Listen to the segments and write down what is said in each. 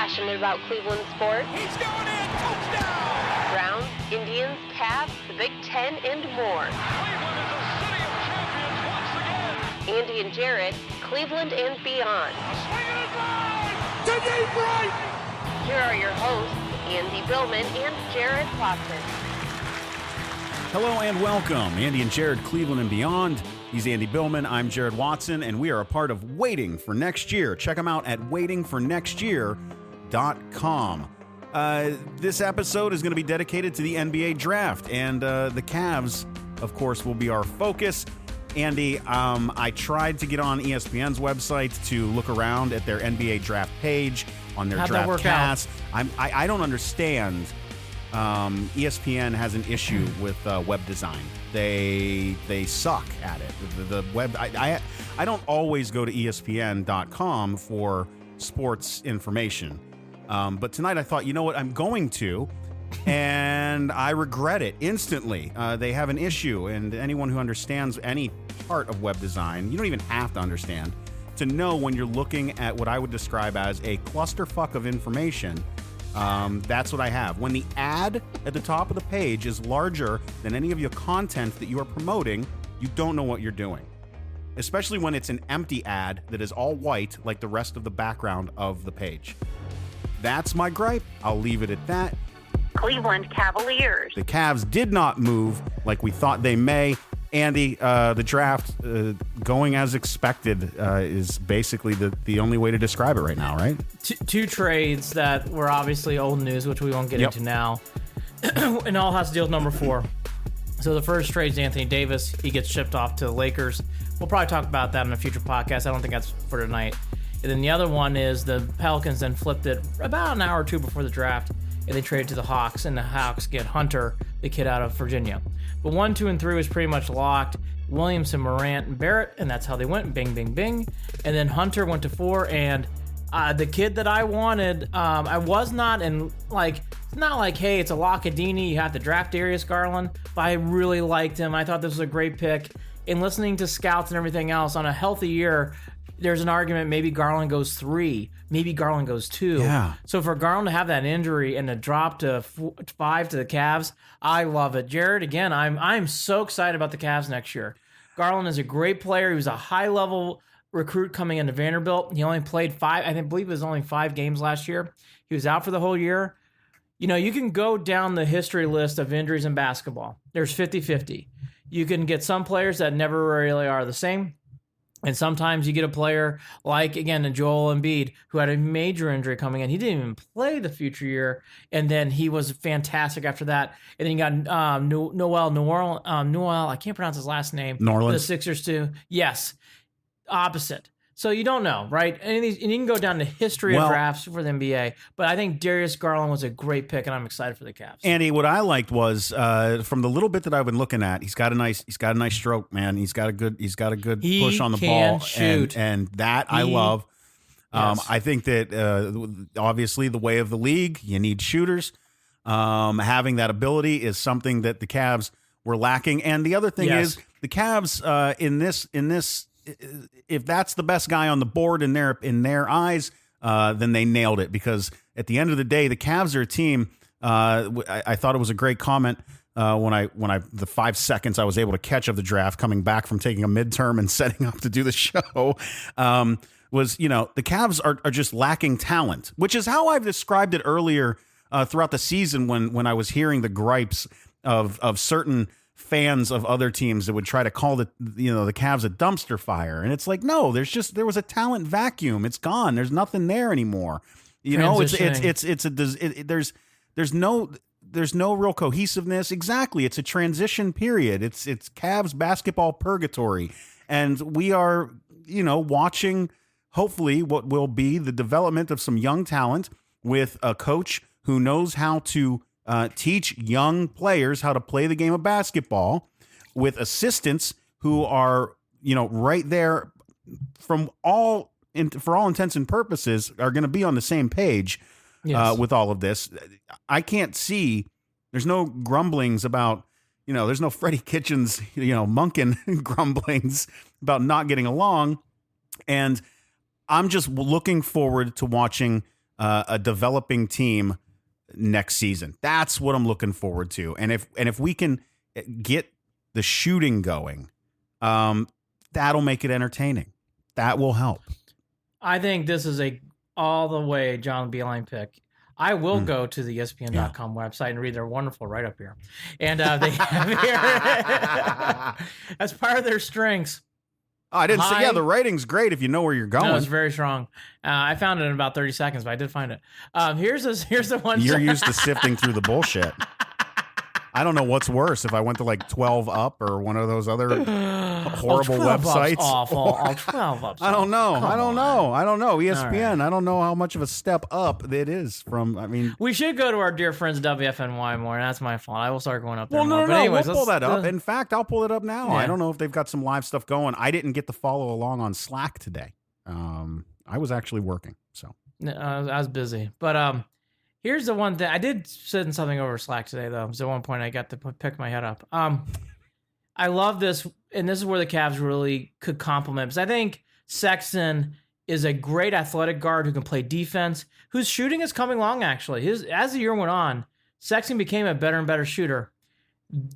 passionate about Cleveland sports. He's going in, touchdown! Browns, Indians, Cavs, the Big Ten, and more. Cleveland is a city of champions once again! Andy and Jarid, Cleveland and beyond. A swing and a drive! To deep right! Here are your hosts, Andy Billman and Jarid Watson. Hello and welcome, Andy and Jarid, Cleveland and beyond. He's Andy Billman, I'm Jarid Watson, and we are a part of Waiting for Next Year. Check them out at waitingfornextyear.com. This episode is going to be dedicated to the NBA draft, and the Cavs, of course, will be our focus. Andy, I tried to get on ESPN's website to look around at their NBA draft page on their How'd that draft work cast. I don't understand. ESPN has an issue with web design. They suck at it. The web. I don't always go to ESPN.com for sports information, but tonight I thought, you know what, I'm going to, and I regret it instantly. They have an issue, and anyone who understands any part of web design, you don't even have to understand to know when you're looking at what I would describe as a clusterfuck of information. That's what I have. When the ad at the top of the page is larger than any of your content that you are promoting, you don't know what you're doing. Especially when it's an empty ad that is all white like the rest of the background of the page. That's my gripe. I'll leave it at that. Cleveland Cavaliers. The Cavs did not move like we thought they may. Andy, the draft going as expected is basically the only way to describe it right now, right? Two trades that were obviously old news, which we won't get into now. And all has to deal with number 4. So the first trade is Anthony Davis. He gets shipped off to the Lakers. We'll probably talk about that in a future podcast. I don't think that's for tonight. And then the other one is the Pelicans then flipped it about an hour or two before the draft, and they traded to the Hawks, and the Hawks get Hunter, the kid out of Virginia. But 1, 2, and 3 was pretty much locked. Williamson, Morant, and Barrett, and that's how they went. Bing, bing, bing. And then Hunter went to 4, and the kid that I wanted, I was not in, like, it's not like, hey, it's a Lockadini, you have to draft Darius Garland, but I really liked him. I thought this was a great pick. In listening to scouts and everything else, on a healthy year, there's an argument maybe Garland goes 3, maybe Garland goes 2. Yeah. So for Garland to have that injury and to drop to 5 to the Cavs, I love it. Jarid, again, I'm so excited about the Cavs next year. Garland is a great player. He was a high-level recruit coming into Vanderbilt. He only played 5, I believe it was only 5 games last year. He was out for the whole year. You know, you can go down the history list of injuries in basketball. There's 50-50. You can get some players that never really are the same. And sometimes you get a player like, again, Joel Embiid, who had a major injury coming in. He didn't even play the future year, and then he was fantastic after that. And then you got Noel, I can't pronounce his last name. Norland. The Sixers too. Yes, opposite. So you don't know, right? And you can go down the history of drafts for the NBA. But I think Darius Garland was a great pick, and I'm excited for the Cavs. Andy, what I liked was from the little bit that I've been looking at, he's got a nice stroke, man. He's got a good push on the ball, shoot. and that I love. Yes. I think that obviously the way of the league, you need shooters. Having that ability is something that the Cavs were lacking, and the other thing is the Cavs in this. If that's the best guy on the board in their eyes, then they nailed it. Because at the end of the day, the Cavs are a team. I thought it was a great comment when the 5 seconds I was able to catch of the draft, coming back from taking a midterm and setting up to do the show, was, you know, the Cavs are just lacking talent, which is how I've described it earlier throughout the season when I was hearing the gripes of certain fans of other teams that would try to call the Cavs a dumpster fire. And it's like, no, there was a talent vacuum. It's gone. There's nothing there anymore. You know, there's no real cohesiveness. Exactly. It's a transition period. It's Cavs basketball purgatory. And we are, watching hopefully what will be the development of some young talent with a coach who knows how to teach young players how to play the game of basketball, with assistants who are, right there for all intents and purposes are going to be on the same page with all of this. I can't see, there's no grumblings about, there's no Freddie Kitchens, Monken grumblings about not getting along. And I'm just looking forward to watching a developing team next season. That's what I'm looking forward to. And if we can get the shooting going, that'll make it entertaining. That will help. I think this is a all the way John Beilein pick. I will go to the ESPN.com website and read their wonderful write-up here. And they have here, as part of their strengths. Oh, I didn't say, the rating's great if you know where you're going. No, it's very strong. I found it in about 30 seconds, but I did find it. Here's the one. You're used to sifting through the bullshit. I don't know what's worse, if I went to like 12 Up or one of those other horrible websites. Awful. 12 Up's I don't know. Come I don't on. know. ESPN. Right. I don't know how much of a step up it is from. I mean, we should go to our dear friends WFNY more. That's my fault. I will start going up there. Well, more. no. Anyways, we'll pull that up. In fact, I'll pull it up now. Yeah. I don't know if they've got some live stuff going. I didn't get to follow along on Slack today. I was actually working, so I was busy. But here's the one thing. I did send something over Slack today, though. So at one point, I got to pick my head up. I love this, and this is where the Cavs really could complement. Because I think Sexton is a great athletic guard who can play defense, whose shooting is coming along, actually. As the year went on, Sexton became a better and better shooter.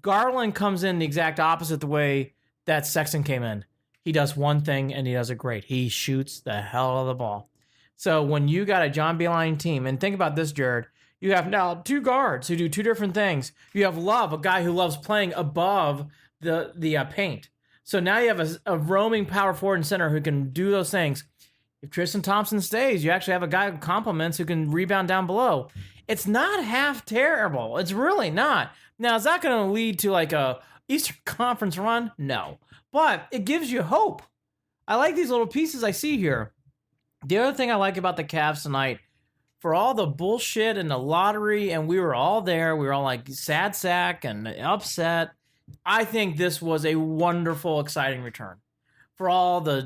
Garland comes in the exact opposite the way that Sexton came in. He does one thing, and he does it great. He shoots the hell out of the ball. So when you got a John Beilein team, and think about this, Jared, you have now two guards who do two different things. You have Love, a guy who loves playing above the paint. So now you have a roaming power forward and center who can do those things. If Tristan Thompson stays, you actually have a guy who complements who can rebound down below. It's not half terrible. It's really not. Now, is that going to lead to like a Eastern Conference run? No. But it gives you hope. I like these little pieces I see here. The other thing I like about the Cavs tonight, for all the bullshit and the lottery, and we were all there, we were all like sad sack and upset, I think this was a wonderful, exciting return. For all the,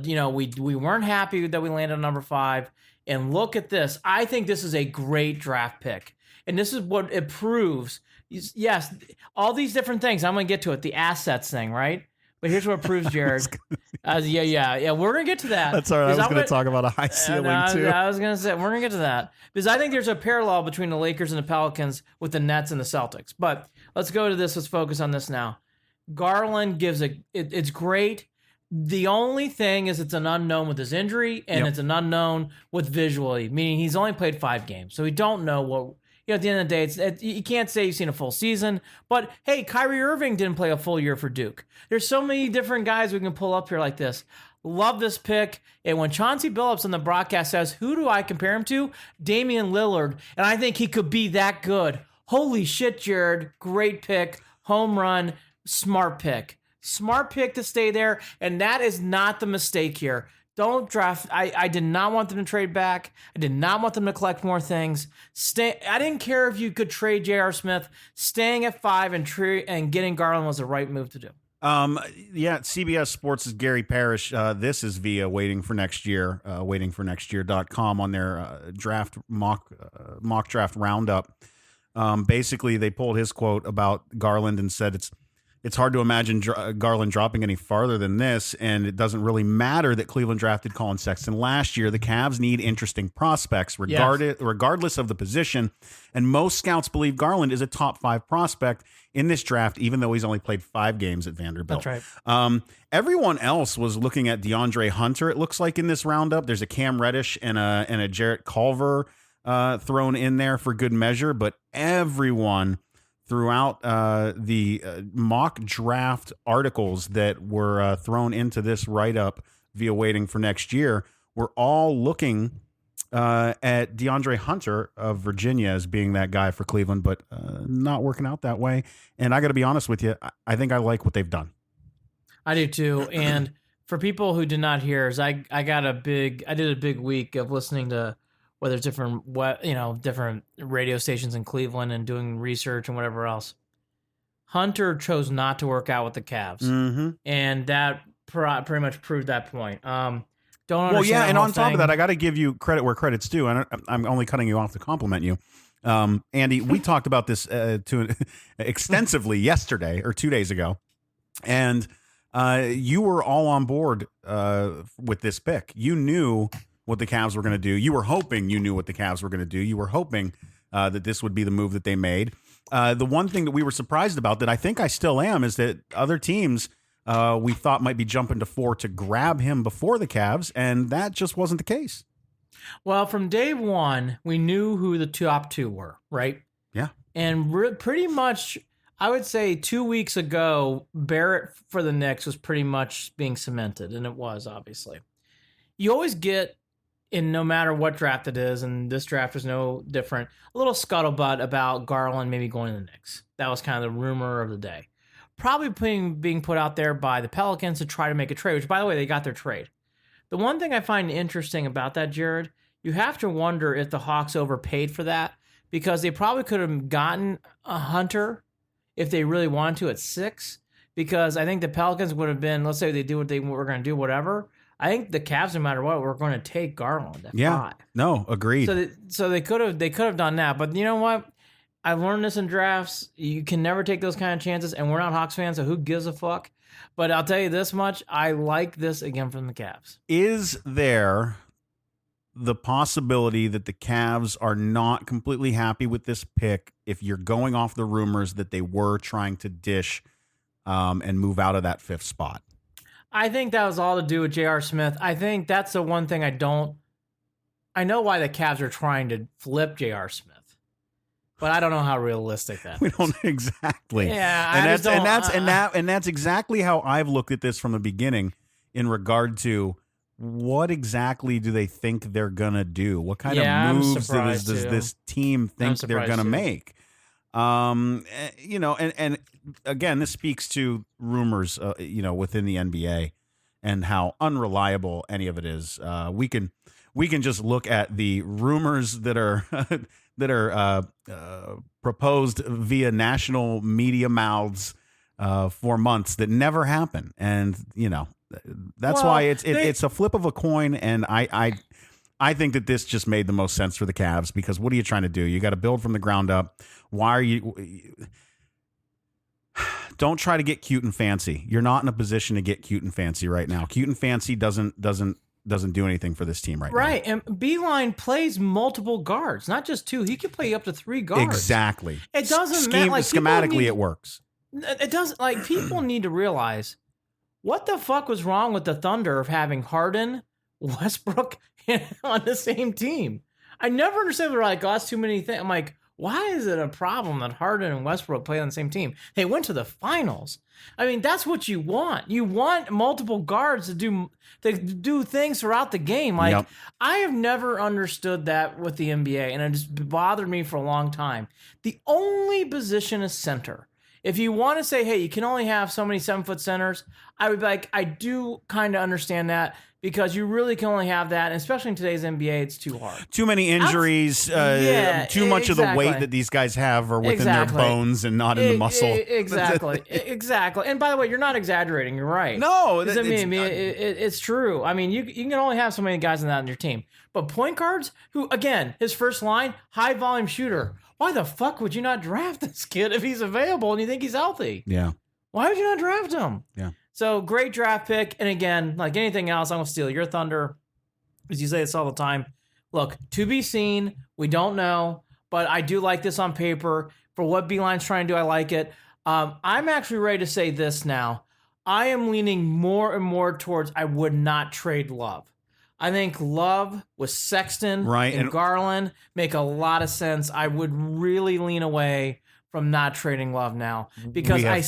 we weren't happy that we landed on number 5, and look at this. I think this is a great draft pick, and this is what it proves. Yes, all these different things, I'm going to get to it, the assets thing, right? But here's what it proves, Jared. Yeah. We're going to get to that. That's all right. I was going to talk about a high ceiling, too. I was going to say, we're going to get to that. Because I think there's a parallel between the Lakers and the Pelicans with the Nets and the Celtics. But let's go to this. Let's focus on this now. Garland gives it's great. The only thing is it's an unknown with his injury, and it's an unknown with visually, meaning he's only played 5 games. So we don't know what... at the end of the day, you can't say you've seen a full season. But, hey, Kyrie Irving didn't play a full year for Duke. There's so many different guys we can pull up here like this. Love this pick. And when Chauncey Billups on the broadcast says, who do I compare him to? Damian Lillard. And I think he could be that good. Holy shit, Jared. Great pick. Home run. Smart pick. Smart pick to stay there. And that is not the mistake here. Don't draft. I did not want them to trade back. I did not want them to collect more things. I didn't care if you could trade J.R. Smith. Staying at 5 and getting Garland was the right move to do. CBS Sports' Gary Parrish. This is via Waiting for Next Year, waitingfornextyear.com on their draft mock draft roundup. Basically, they pulled his quote about Garland and said it's hard to imagine Garland dropping any farther than this, and it doesn't really matter that Cleveland drafted Colin Sexton last year. The Cavs need interesting prospects, regardless of the position, and most scouts believe Garland is a top 5 prospect in this draft, even though he's only played 5 games at Vanderbilt. That's right. Everyone else was looking at DeAndre Hunter, it looks like, in this roundup. There's a Cam Reddish and a Jarrett Culver thrown in there for good measure, but everyone throughout the mock draft articles that were thrown into this write-up via Waiting for Next Year, we're all looking at DeAndre Hunter of Virginia as being that guy for Cleveland, but not working out that way. And I got to be honest with you, I think I like what they've done. I do too. And for people who did not hear, I did a big week of listening to whether it's different radio stations in Cleveland and doing research and whatever else. Hunter chose not to work out with the Cavs, and that pretty much proved that point. Don't understand. Well, yeah, and on top of that, I got to give you credit where credit's due. I'm only cutting you off to compliment you, Andy. We talked about this extensively yesterday or 2 days ago, and you were all on board with this pick. You knew what the Cavs were going to do. You were hoping you knew what the Cavs were going to do. You were hoping that this would be the move that they made. The one thing that we were surprised about, that I think I still am, is that other teams we thought might be jumping to 4 to grab him before the Cavs, and that just wasn't the case. Well, from day one, we knew who the top 2 were, right? Yeah. And pretty much, I would say 2 weeks ago, Barrett for the Knicks was pretty much being cemented, and it was, obviously. You always get, in no matter what draft it is, and this draft is no different, a little scuttlebutt about Garland maybe going to the Knicks. That was kind of the rumor of the day. Probably being put out there by the Pelicans to try to make a trade, which, by the way, they got their trade. The one thing I find interesting about that, Jared, you have to wonder if the Hawks overpaid for that, because they probably could have gotten a Hunter if they really wanted to at 6, because I think the Pelicans would have been, let's say they do what they were going to do, whatever. I think the Cavs, no matter what, were going to take Garland at 5. No, agreed. So they could have done that, but you know what? I learned this in drafts. You can never take those kind of chances, and we're not Hawks fans, so who gives a fuck? But I'll tell you this much: I like this again from the Cavs. Is there the possibility that the Cavs are not completely happy with this pick if you're going off the rumors that they were trying to dish and move out of that 5th spot? I think that was all to do with J.R. Smith. I think that's the one thing I know why the Cavs are trying to flip J.R. Smith, but I don't know how realistic that is. We don't exactly. Yeah, and that's exactly how I've looked at this from the beginning in regard to what exactly do they think they're going to do? What kind of moves does this team think they're going to make? You know, and again, this speaks to rumors, within the NBA and how unreliable any of it is. We can just look at the rumors that are proposed via national media mouths for months that never happen, and that's why it's a flip of a coin. And I think that this just made the most sense for the Cavs, because what are you trying to do? You got to build from the ground up. Why are you? Don't try to get cute and fancy. You're not in a position to get cute and fancy right now. Cute and fancy doesn't do anything for this team right now. Right, and Beeline plays multiple guards, not just 2. He can play up to 3 guards. Exactly. It doesn't matter. Like, schematically, it works. It doesn't. Like, people need to realize what the fuck was wrong with the Thunder of having Harden, Westbrook on the same team. I never understood. They're like, oh, that's too many things. I'm like, why is it a problem that Harden and Westbrook play on the same team? They went to the finals. I mean, that's what you want. You want multiple guards to do things throughout the game. Like, yep. I have never understood that with the NBA, and it just bothered me for a long time. The only position is center. If you want to say, hey, you can only have so many 7-foot centers, I would be like, I do kind of understand that, because you really can only have that, and especially in today's NBA, it's too hard. Too many injuries, too much of the weight that these guys have are within their bones and not in the muscle. Exactly. And by the way, you're not exaggerating. You're right. No, it's true. I mean, you can only have so many guys in your team. But point guards, who, again, his first line, high volume shooter. Why the fuck would you not draft this kid if he's available and you think he's healthy? Yeah. Why would you not draft him? Yeah. So, great draft pick. And again, like anything else, I'm going to steal your thunder. As you say this all the time. Look, to be seen. We don't know. But I do like this on paper. For what Beeline's trying to do, I like it. I'm actually ready to say this now. I am leaning more and more towards I would not trade Love. I think Love with Sexton and Garland make a lot of sense. I would really lean away from not trading Love now, because I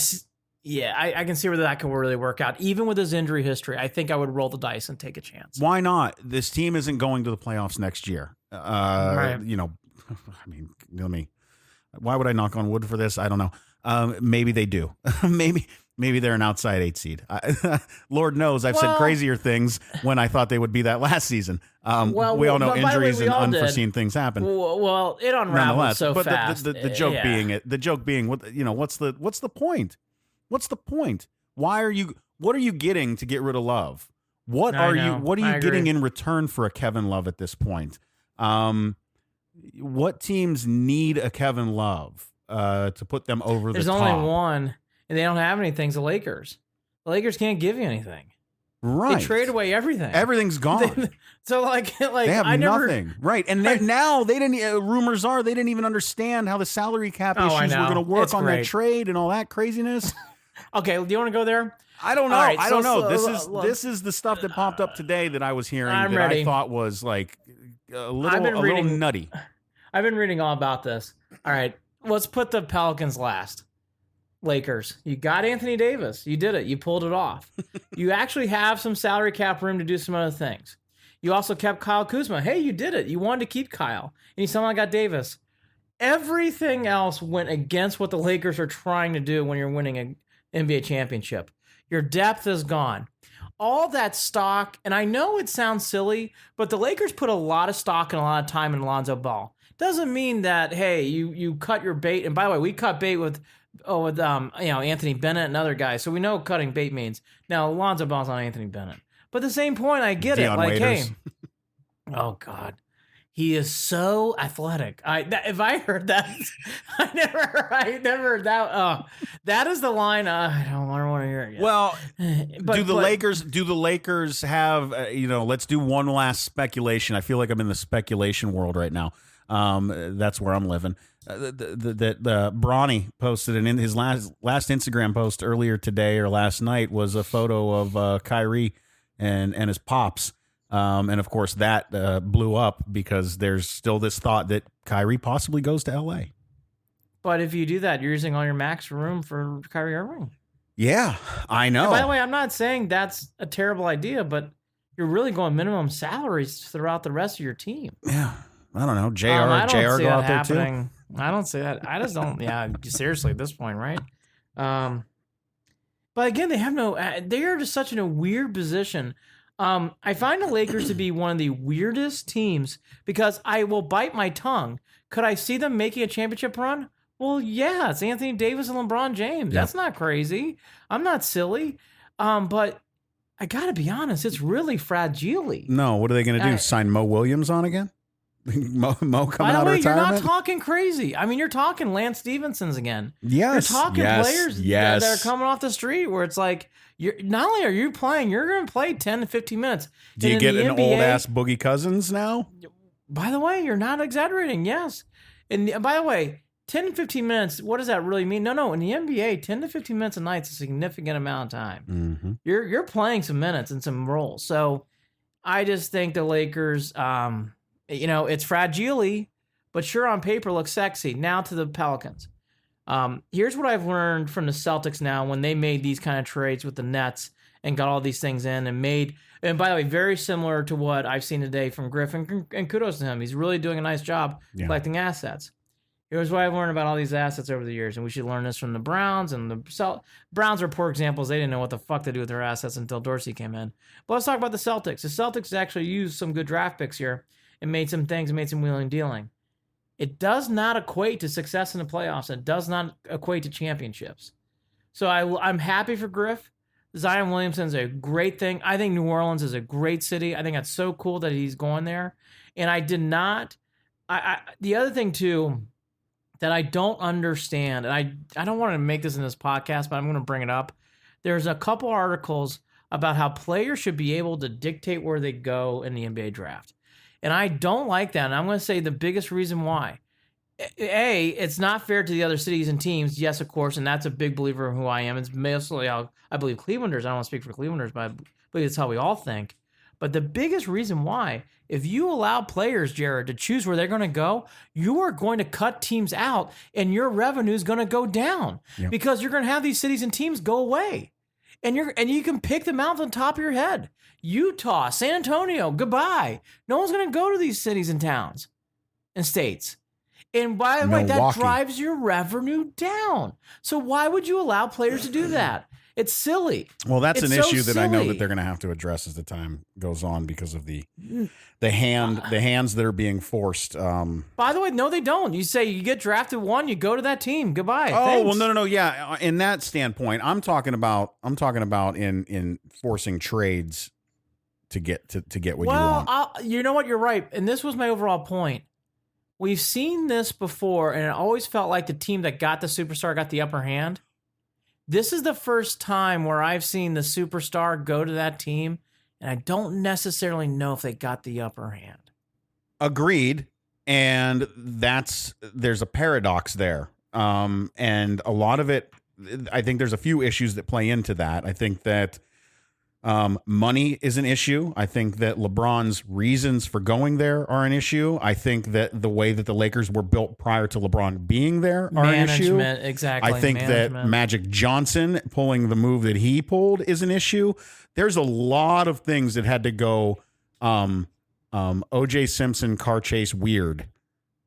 can see where that could really work out. Even with his injury history, I think I would roll the dice and take a chance. Why not? This team isn't going to the playoffs next year. Right. I mean, why would I knock on wood for this? I don't know. Maybe they do. Maybe they're an outside 8 seed. Lord knows I've said crazier things when I thought they would be that last season. We all know injuries and unforeseen things happen. Well, it unraveled so fast. The joke being, what's the point? What's the point? What are you getting to get rid of Love? What are you getting in return for a Kevin Love at this point? What teams need a Kevin Love to put them over the top? There's only one, and they don't have anything. It's the Lakers. The Lakers can't give you anything. Right. They trade away everything. Everything's gone. So like they have nothing. Right. And now they didn't. Rumors are they didn't even understand how the salary cap issues were going to work on that trade and all that craziness. Okay. Do you want to go there? I don't know. Right, I don't know. This is the stuff that popped up today that I was hearing I thought was like a little nutty. I've been reading all about this. All right. Let's put the Pelicans last. Lakers. You got Anthony Davis. You did it. You pulled it off. You actually have some salary cap room to do some other things. You also kept Kyle Kuzma. Hey, you did it. You wanted to keep Kyle. And you somehow got Davis. Everything else went against what the Lakers are trying to do when you're winning an NBA championship. Your depth is gone. All that stock, and I know it sounds silly, but the Lakers put a lot of stock and a lot of time in Lonzo Ball. Doesn't mean that, hey, you cut your bait. And by the way, we cut bait with Anthony Bennett and other guys. So we know what cutting bait means. Now, Lonzo Ball's not Anthony Bennett. But at the same point, I get it. Like, Waiters. Hey, oh, God. He is so athletic. If I heard that, I never heard that. Oh, that is the line. I don't want to hear it yet. Well, do the Lakers have? Let's do one last speculation. I feel like I'm in the speculation world right now. That's where I'm living. That Bronny posted in his last Instagram post earlier today or last night was a photo of Kyrie and his pops. And of course that blew up because there's still this thought that Kyrie possibly goes to LA. But if you do that, you're using all your max room for Kyrie Irving. Yeah, I know. And by the way, I'm not saying that's a terrible idea, but you're really going minimum salaries throughout the rest of your team. Yeah. I don't know. JR go out there too. I don't see that. I just don't. Yeah, seriously at this point, right? But again, they are just such in a weird position. I find the Lakers to be one of the weirdest teams because I will bite my tongue. Could I see them making a championship run? Well, yeah, it's Anthony Davis and LeBron James. Yeah. That's not crazy. I'm not silly. But I got to be honest, it's really fragile. No, what are they going to do? Sign Mo Williams on again? Mo coming out of retirement? By the way, you're not talking crazy. I mean, you're talking Lance Stevenson's again. Yes. You're talking players that are coming off the street where it's like, not only are you playing, you're going to play 10 to 15 minutes. Do you get an old-ass Boogie Cousins now? By the way, you're not exaggerating, yes. And by the way, 10 to 15 minutes, what does that really mean? No, in the NBA, 10 to 15 minutes a night is a significant amount of time. Mm-hmm. You're playing some minutes and some roles. So I just think the Lakers... it's fragile, but sure on paper looks sexy. Now to the Pelicans. Here's what I've learned from the Celtics now when they made these kind of trades with the Nets and got all these things in and by the way, very similar to what I've seen today from Griffin, and kudos to him. He's really doing a nice job collecting assets. Here's what I've learned about all these assets over the years, and we should learn this from the Browns. And the Browns are poor examples. They didn't know what the fuck to do with their assets until Dorsey came in. But let's talk about the Celtics. The Celtics actually used some good draft picks here and made some things, made some wheeling and dealing. It does not equate to success in the playoffs. It does not equate to championships. So I'm happy for Griff. Zion Williamson's a great thing. I think New Orleans is a great city. I think that's so cool that he's going there. And I did not... the other thing, too, that I don't understand, and I don't want to make this in this podcast, but I'm going to bring it up. There's a couple articles about how players should be able to dictate where they go in the NBA draft. And I don't like that. And I'm going to say the biggest reason why. A, it's not fair to the other cities and teams. Yes, of course, and that's a big believer in who I am. It's mostly how I believe Clevelanders. I don't want to speak for Clevelanders, but I believe it's how we all think. But the biggest reason why, if you allow players, Jared, to choose where they're going to go, you are going to cut teams out and your revenue is going to go down because you're going to have these cities and teams go away. And you can pick them out on the top of your head. Utah, San Antonio, goodbye. No one's going to go to these cities and towns and states. And by the way, that drives your revenue down. So why would you allow players to do that? It's silly. Well, that's an issue that I know that they're going to have to address as the time goes on because of the hands that are being forced. By the way, no, they don't. You say you get drafted one, you go to that team. Goodbye. Oh, thanks. well, no. Yeah, in that standpoint, I'm talking about in forcing trades to get what you want. Well, you know what? You're right, and this was my overall point. We've seen this before, and it always felt like the team that got the superstar got the upper hand. This is the first time where I've seen the superstar go to that team, and I don't necessarily know if they got the upper hand. Agreed. And there's a paradox there. And a lot of it, I think there's a few issues that play into that. I think that money is an issue. I think that LeBron's reasons for going there are an issue. I think that the way that the Lakers were built prior to LeBron being there are an issue. Exactly. I think that Magic Johnson pulling the move that he pulled is an issue. There's a lot of things that had to go O.J. Simpson car chase weird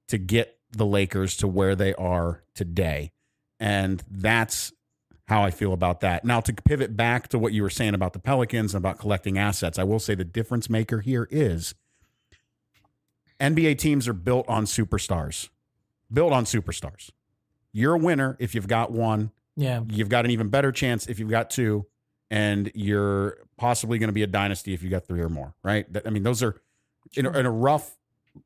to get the Lakers to where they are today. And that's how I feel about that. Now, to pivot back to what you were saying about the Pelicans and about collecting assets, I will say the difference maker here is NBA teams are built on superstars. Built on superstars. You're a winner if you've got one. Yeah. You've got an even better chance if you've got two, and you're possibly going to be a dynasty if you got three or more, right? I mean, those are in a rough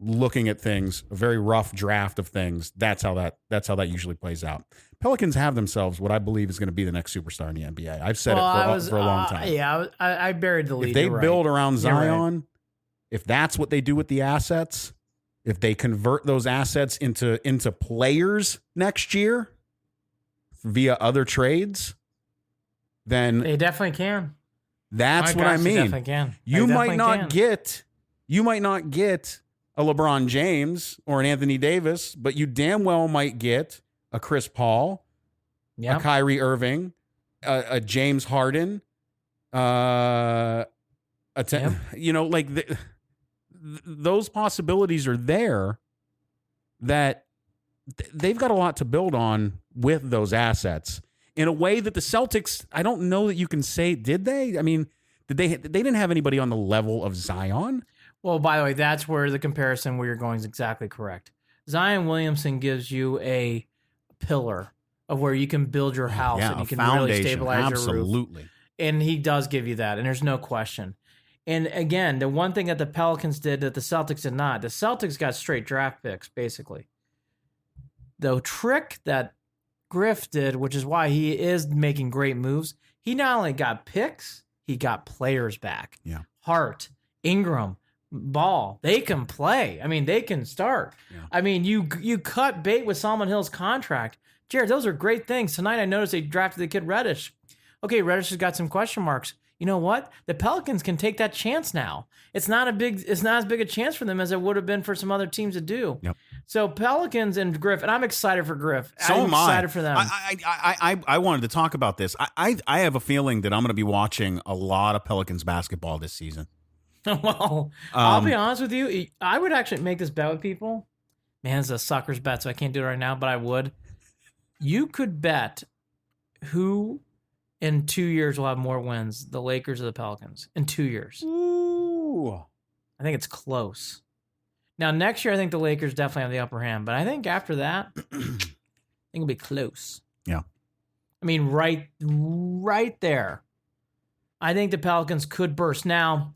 looking at things, a very rough draft of things. That's how that usually plays out. Pelicans have themselves what I believe is going to be the next superstar in the NBA. I've said it for a long time. Yeah, I buried the lead. If they build around Zion, if that's what they do with the assets, if they convert those assets into players next year via other trades, then they definitely can. That's what I mean. They definitely can. You might not get a LeBron James or an Anthony Davis, but you damn well might get a Chris Paul, a Kyrie Irving, a James Harden, those possibilities are there that they've got a lot to build on with those assets in a way that the Celtics, I don't know that you can say, did they? I mean, they didn't have anybody on the level of Zion. Well, by the way, that's where the comparison where you're going is exactly correct. Zion Williamson gives you a pillar of where you can build your house and you can really stabilize your roof. Absolutely. And he does give you that, and there's no question. And again, the one thing that the Pelicans did that the Celtics did not, the Celtics got straight draft picks, basically. The trick that Griff did, which is why he is making great moves, he not only got picks, he got players back. Yeah. Hart, Ingram, Ball, they can play. I mean, they can start. Yeah. I mean, you cut bait with Solomon Hill's contract. Jared, those are great things. Tonight I noticed they drafted the kid Reddish. Okay, Reddish has got some question marks. You know what? The Pelicans can take that chance now. It's not as big a chance for them as it would have been for some other teams to do. Yep. So Pelicans and Griff, and I'm excited for Griff. I'm excited for them. I wanted to talk about this. I have a feeling that I'm going to be watching a lot of Pelicans basketball this season. Well, I'll be honest with you. I would actually make this bet with people. Man, it's a sucker's bet, so I can't do it right now, but I would. You could bet who in 2 years will have more wins, the Lakers or the Pelicans, in 2 years. Ooh. I think it's close. Now, next year, I think the Lakers definitely have the upper hand, but I think after that, I think it'll be close. Yeah. I mean, right there. I think the Pelicans could burst. Now,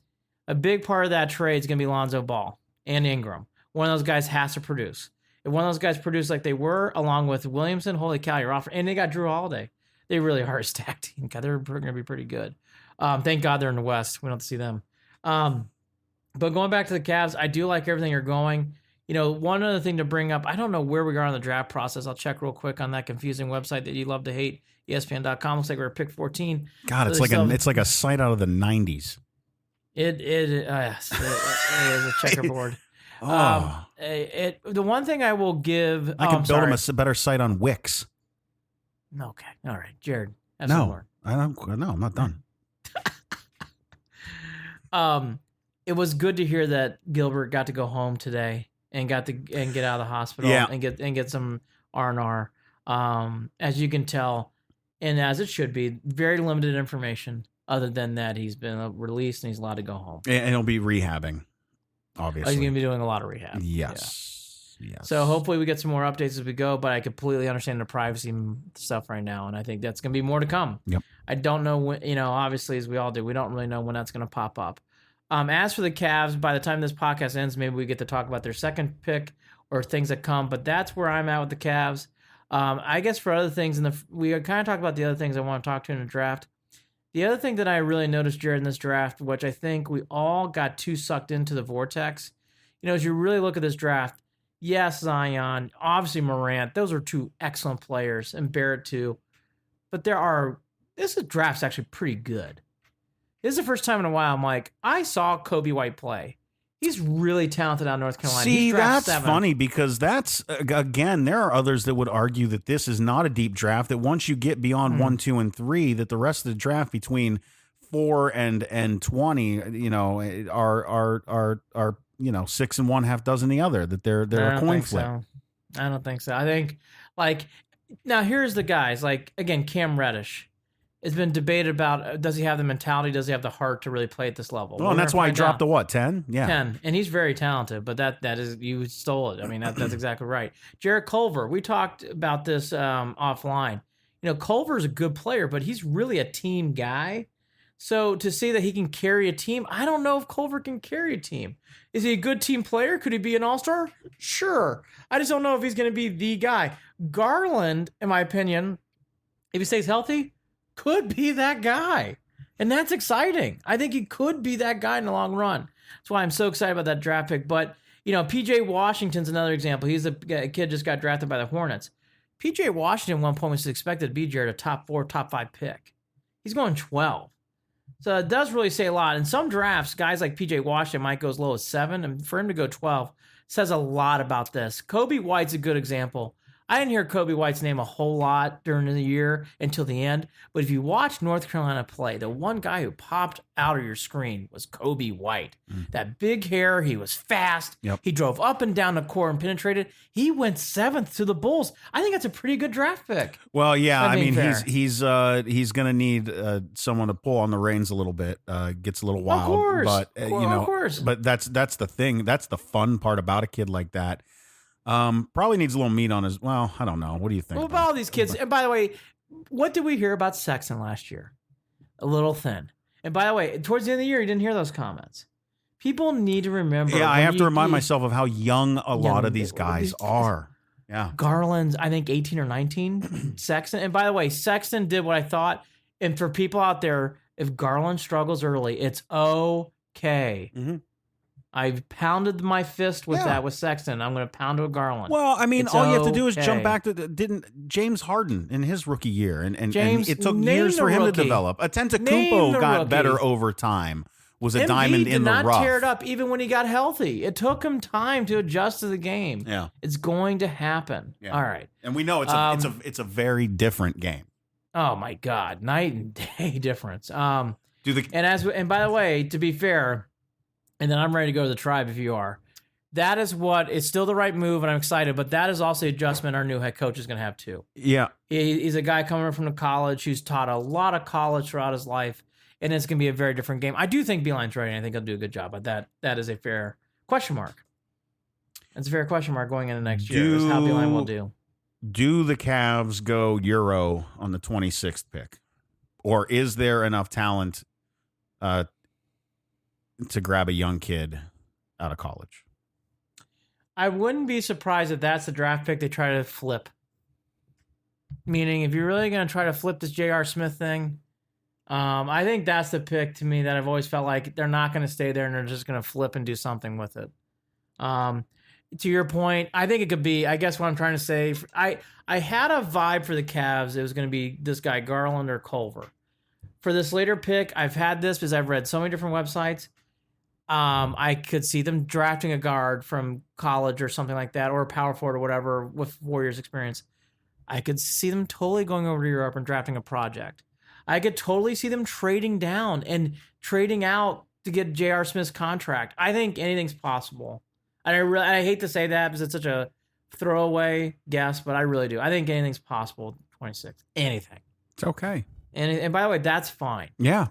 a big part of that trade is going to be Lonzo Ball and Ingram. One of those guys has to produce. If one of those guys produce like they were, along with Williamson, holy cow, you're off. And they got Drew Holiday. They really are a stacked team. God, they're going to be pretty good. Thank God they're in the West. We don't have to see them. But going back to the Cavs, I do like everything you're going. You know, one other thing to bring up, I don't know where we are on the draft process. I'll check real quick on that confusing website that you love to hate, ESPN.com. Looks like we're at pick 14. God, it's like a site out of the 90s. It is a checkerboard. The one thing I will give, I can build them a better site on Wix. Okay, all right, Jared. No, I'm not done. It was good to hear that Gilbert got to go home today and get out of the hospital and get some R&R. As you can tell, and as it should be, very limited information. Other than that, he's been released and he's allowed to go home. And he'll be rehabbing, obviously. He's going to be doing a lot of rehab. Yes. Yeah. Yes. So hopefully we get some more updates as we go, but I completely understand the privacy stuff right now, and I think that's going to be more to come. Yep. I don't know when, obviously, as we all do, we don't really know when that's going to pop up. As for the Cavs, by the time this podcast ends, maybe we get to talk about their second pick or things that come, but that's where I'm at with the Cavs. I guess for other things, we kind of talked about the other things I want to talk to in the draft. The other thing that I really noticed, Jared, in this draft, which I think we all got too sucked into the vortex, as you really look at this draft, yes, Zion, obviously Morant, those are two excellent players, and Barrett too. But this draft's actually pretty good. This is the first time in a while I'm like, I saw Kobe White play. He's really talented out in North Carolina. See, that's funny because that's, again, there are others that would argue that this is not a deep draft, that once you get beyond 1, 2, and 3, that the rest of the draft between 4 and 20, are 6 and 1/2 dozen the other, that they're a coin flip. I don't think so. I think, now here's the guys, again, Cam Reddish. It's been debated about, does he have the mentality, does he have the heart to really play at this level? Well, and that's why he dropped to 10? Yeah. 10. And he's very talented, but that is, you stole it. I mean, that's exactly right. Jarrett Culver, we talked about this offline. Culver's a good player, but he's really a team guy. So to see that he can carry a team, I don't know if Culver can carry a team. Is he a good team player? Could he be an all-star? Sure. I just don't know if he's going to be the guy. Garland, in my opinion, if he stays healthy, could be that guy. And that's exciting. I think he could be that guy in the long run. That's why I'm so excited about that draft pick. But, PJ Washington's another example. He's a kid just got drafted by the Hornets. PJ Washington at one point was expected to be, Jared, a top 4, top 5 pick. He's going 12. So it does really say a lot. In some drafts, guys like PJ Washington might go as low as 7. And for him to go 12 says a lot about this. Kobe White's a good example. I didn't hear Kobe White's name a whole lot during the year until the end, but if you watch North Carolina play, the one guy who popped out of your screen was Kobe White. That big hair, he was fast. Yep. He drove up and down the court and penetrated. He went 7th to the Bulls. I think that's a pretty good draft pick. Well, yeah, I mean, he's going to need someone to pull on the reins a little bit. Gets a little wild, of course. But Of course. But that's the thing. That's the fun part about a kid like that. Probably needs a little meat on his. Well, I don't know. What do you think? Well, about all these kids. And by the way, what did we hear about Sexton last year? A little thin. And by the way, towards the end of the year, you didn't hear those comments. People need to remember. Yeah, I have to remind myself of how young a lot of these guys are. Yeah. Garland's, I think, 18 or 19. Sexton. And by the way, Sexton did what I thought. And for people out there, if Garland struggles early, it's okay. Mm-hmm. I've pounded my fist with that with Sexton. I'm going to pound it with Garland. Well, I mean, all you have to do is jump back to didn't James Harden in his rookie year, and it took years for him to develop. Antetokounmpo got better over time. Was a diamond in the rough. Did not tear it up even when he got healthy. It took him time to adjust to the game. Yeah, it's going to happen. Yeah. All right, and we know it's a very different game. Oh my God, night and day difference. And by the way, to be fair. And then I'm ready to go to the tribe if you are. That is what it's still the right move, and I'm excited. But that is also the adjustment our new head coach is going to have too. Yeah, he's a guy coming from the college who's taught a lot of college throughout his life, and it's going to be a very different game. I do think Beeline's ready, and I think he'll do a good job. But that is a fair question mark. It's a fair question mark going into next year. Is how Beeline will do. Do the Cavs go Euro on the 26th pick, or is there enough talent? To grab a young kid out of college? I wouldn't be surprised if that's the draft pick they try to flip. Meaning, if you're really going to try to flip this J.R. Smith thing, I think that's the pick to me that I've always felt like they're not going to stay there and they're just going to flip and do something with it. To your point, I think it could be, I guess what I'm trying to say, I had a vibe for the Cavs. It was going to be this guy, Garland or Culver. For this later pick, I've had this because I've read so many different websites. I could see them drafting a guard from college or something like that, or a power forward or whatever with 4 years experience. I could see them totally going over to Europe and drafting a project. I could totally see them trading down and trading out to get J.R. Smith's contract. I think anything's possible. And I hate to say that because it's such a throwaway guess, but I really do. I think anything's possible. 26, anything. It's okay. And by the way, that's fine. Yeah.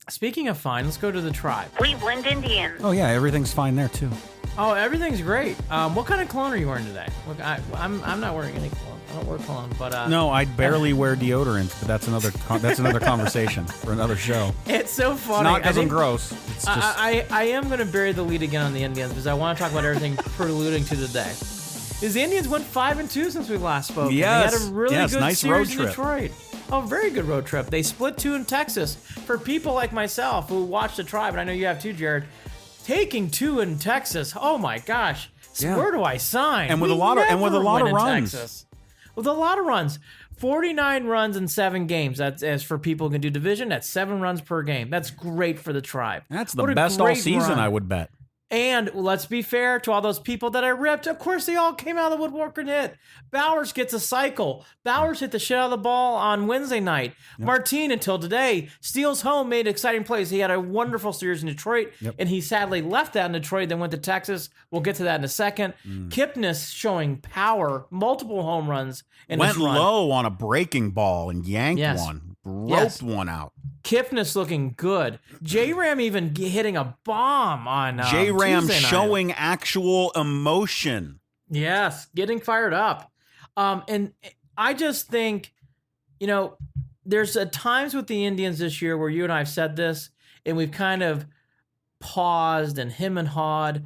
Speaking of fine, let's go to the tribe. Cleveland Indians. Oh, yeah, everything's fine there, too. Oh, everything's great. What kind of cologne are you wearing today? Look, I'm not wearing any cologne. I don't wear cologne, but... No, I barely wear deodorant, but that's another conversation for another show. It's so funny. It's not because I'm gross. It's just... I am going to bury the lead again on the Indians because I want to talk about everything preluding to today. is the Indians went 5-2 since we last spoke. Yes. They had a really good nice series road in trip. Detroit. Oh, very good road trip. They split 2 in Texas. For people like myself who watch the Tribe, and I know you have too, Jared, taking 2 in Texas. Oh my gosh. Yeah. Where do I sign? And with We a lot of never win in runs. Texas. With a lot of runs. 49 runs in 7 games. That's as for people who can do division. That's 7 runs per game. That's great for the Tribe. That's the What a best all great season, run. I would bet. And let's be fair to all those people that I ripped. Of course, they all came out of the woodwork and hit. Bowers gets a cycle. Bowers hit the shit out of the ball on Wednesday night. Martin, until today, steals home, made exciting plays. He had a wonderful series in Detroit, and he sadly left that in Detroit, then went to Texas. We'll get to that in a second. Kipnis showing power, multiple home runs. In Went his run. low on a breaking ball and yanked Yes. one. Roped Yes. one out. Kipnis looking good. J-Ram even hitting a bomb on J-Ram Tuesday night. showing actual emotion. Yes, getting fired up. And I just think, there's times with the Indians this year where you and I have said this, and we've kind of paused and him and hawed.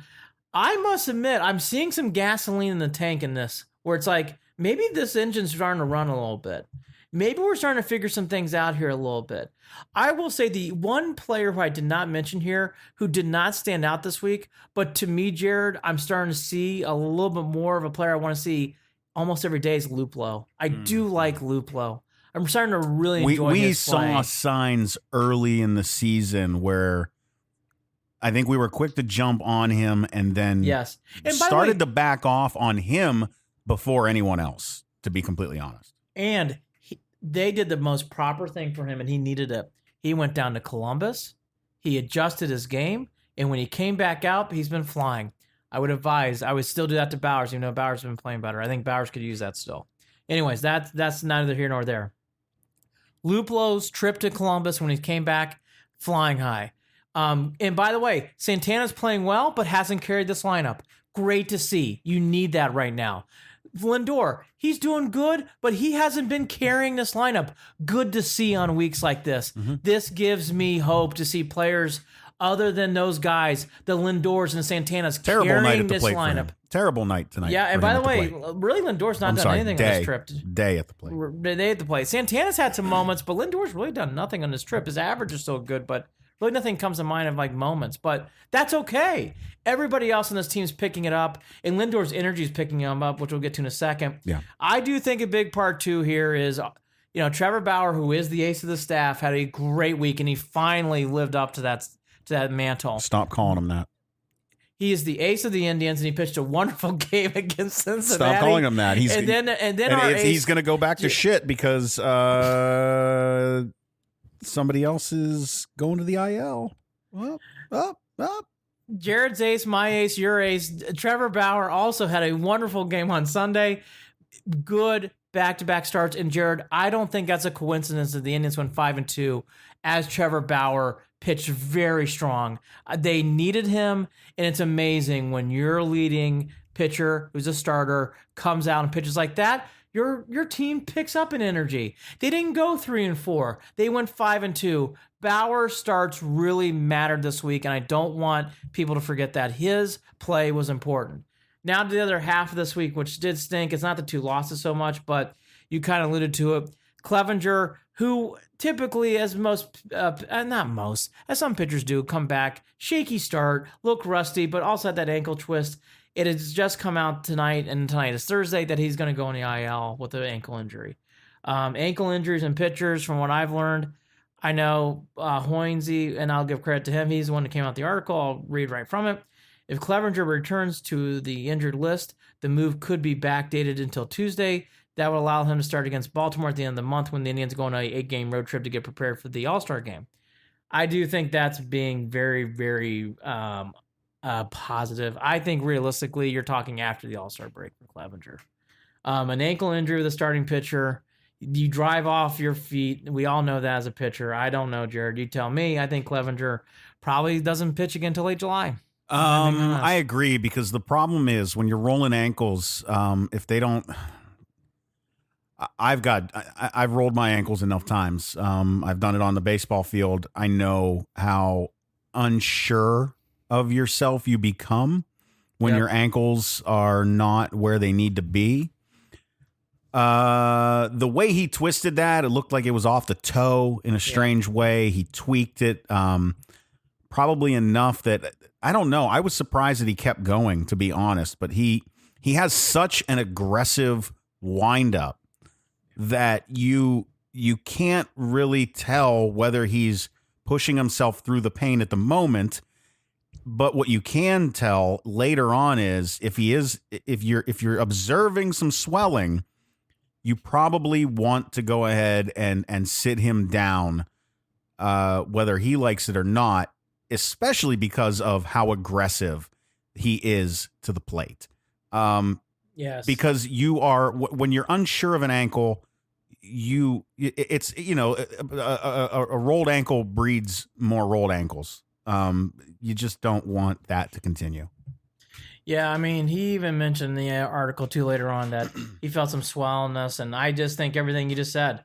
I must admit, I'm seeing some gasoline in the tank in this, where it's like, maybe this engine's starting to run a little bit. Maybe we're starting to figure some things out here a little bit. I will say the one player who I did not mention here, who did not stand out this week, but to me, Jared, I'm starting to see a little bit more of a player I want to see almost every day is Luplow. I do like Luplow. I'm starting to really enjoy We his play. saw signs early in the season where I think we were quick to jump on him and then Yes. And by the started way, to back off on him before anyone else, to be completely honest. and they did the most proper thing for him, and he needed it. He went down to Columbus. He adjusted his game, and when he came back out, he's been flying. I would advise, I would still do that to Bowers, even though Bowers has been playing better. I think Bowers could use that still. Anyways, that's neither here nor there. Luplow's trip to Columbus when he came back, flying high. And by the way, Santana's playing well, but hasn't carried this lineup. Great to see. You need that right now. Lindor, he's doing good, but he hasn't been carrying this lineup. Good to see on weeks like this. This gives me hope to see players other than those guys, the Lindors and Santanas, Terrible night carrying at the this plate for lineup. him. Terrible night tonight. Yeah, and for by him the at way, plate. really Lindor's not I'm done sorry, anything on this trip. day at the plate. They at the plate. Santana's had some moments, but Lindor's really done nothing on this trip. His average is still good, but really nothing comes to mind of like moments. But that's okay. Everybody else on this team's picking it up, and Lindor's energy is picking him up, which we'll get to in a second. Yeah. I do think a big part too here is, Trevor Bauer, who is the ace of the staff, had a great week, and he finally lived up to that mantle. Stop calling him that. He is the ace of the Indians, and he pitched a wonderful game against Cincinnati. Stop calling him that. And then our ace, he's going to go back to shit because somebody else is going to the IL. Up. Jared's ace, my ace, your ace. Trevor Bauer also had a wonderful game on Sunday. Good back-to-back starts. And Jared, I don't think that's a coincidence that the Indians went 5-2 as Trevor Bauer pitched very strong. They needed him, and it's amazing when your leading pitcher, who's a starter, comes out and pitches like that. Your team picks up an energy. They didn't go 3-4. They went 5-2. Bauer starts really mattered this week, and I don't want people to forget that. His play was important. Now to the other half of this week, which did stink. It's not the 2 losses so much, but you kind of alluded to it. Clevenger, who typically, as some pitchers do, come back, shaky start, look rusty, but also had that ankle twist. It has just come out tonight, and tonight is Thursday, that he's going to go in the IL with an ankle injury. Ankle injuries in pitchers, from what I've learned, I know Hoynesy, and I'll give credit to him, he's the one that came out with the article. I'll read right from it. If Clevenger returns to the injured list, the move could be backdated until Tuesday. That would allow him to start against Baltimore at the end of the month when the Indians go on an 8-game road trip to get prepared for the All-Star game. I do think that's being very, very positive. I think realistically, you're talking after the All-Star break for Clevenger. An ankle injury with a starting pitcher, you drive off your feet. We all know that as a pitcher. I don't know, Jared. You tell me. I think Clevenger probably doesn't pitch again until late July. I agree, because the problem is when you're rolling ankles, if they don't, I've rolled my ankles enough times. I've done it on the baseball field. I know how unsure of yourself you become when Yep. your ankles are not where they need to be. The way he twisted that, it looked like it was off the toe in a strange way. He tweaked it probably enough that, I don't know. I was surprised that he kept going, to be honest. But he has such an aggressive windup that you can't really tell whether he's pushing himself through the pain at the moment. But what you can tell later on is if you're observing some swelling, you probably want to go ahead and sit him down, whether he likes it or not, especially because of how aggressive he is to the plate. Yes. Because when you're unsure of an ankle, it's a rolled ankle breeds more rolled ankles. You just don't want that to continue. Yeah, I mean, he even mentioned in the article too later on that he felt some swellness, and I just think everything you just said.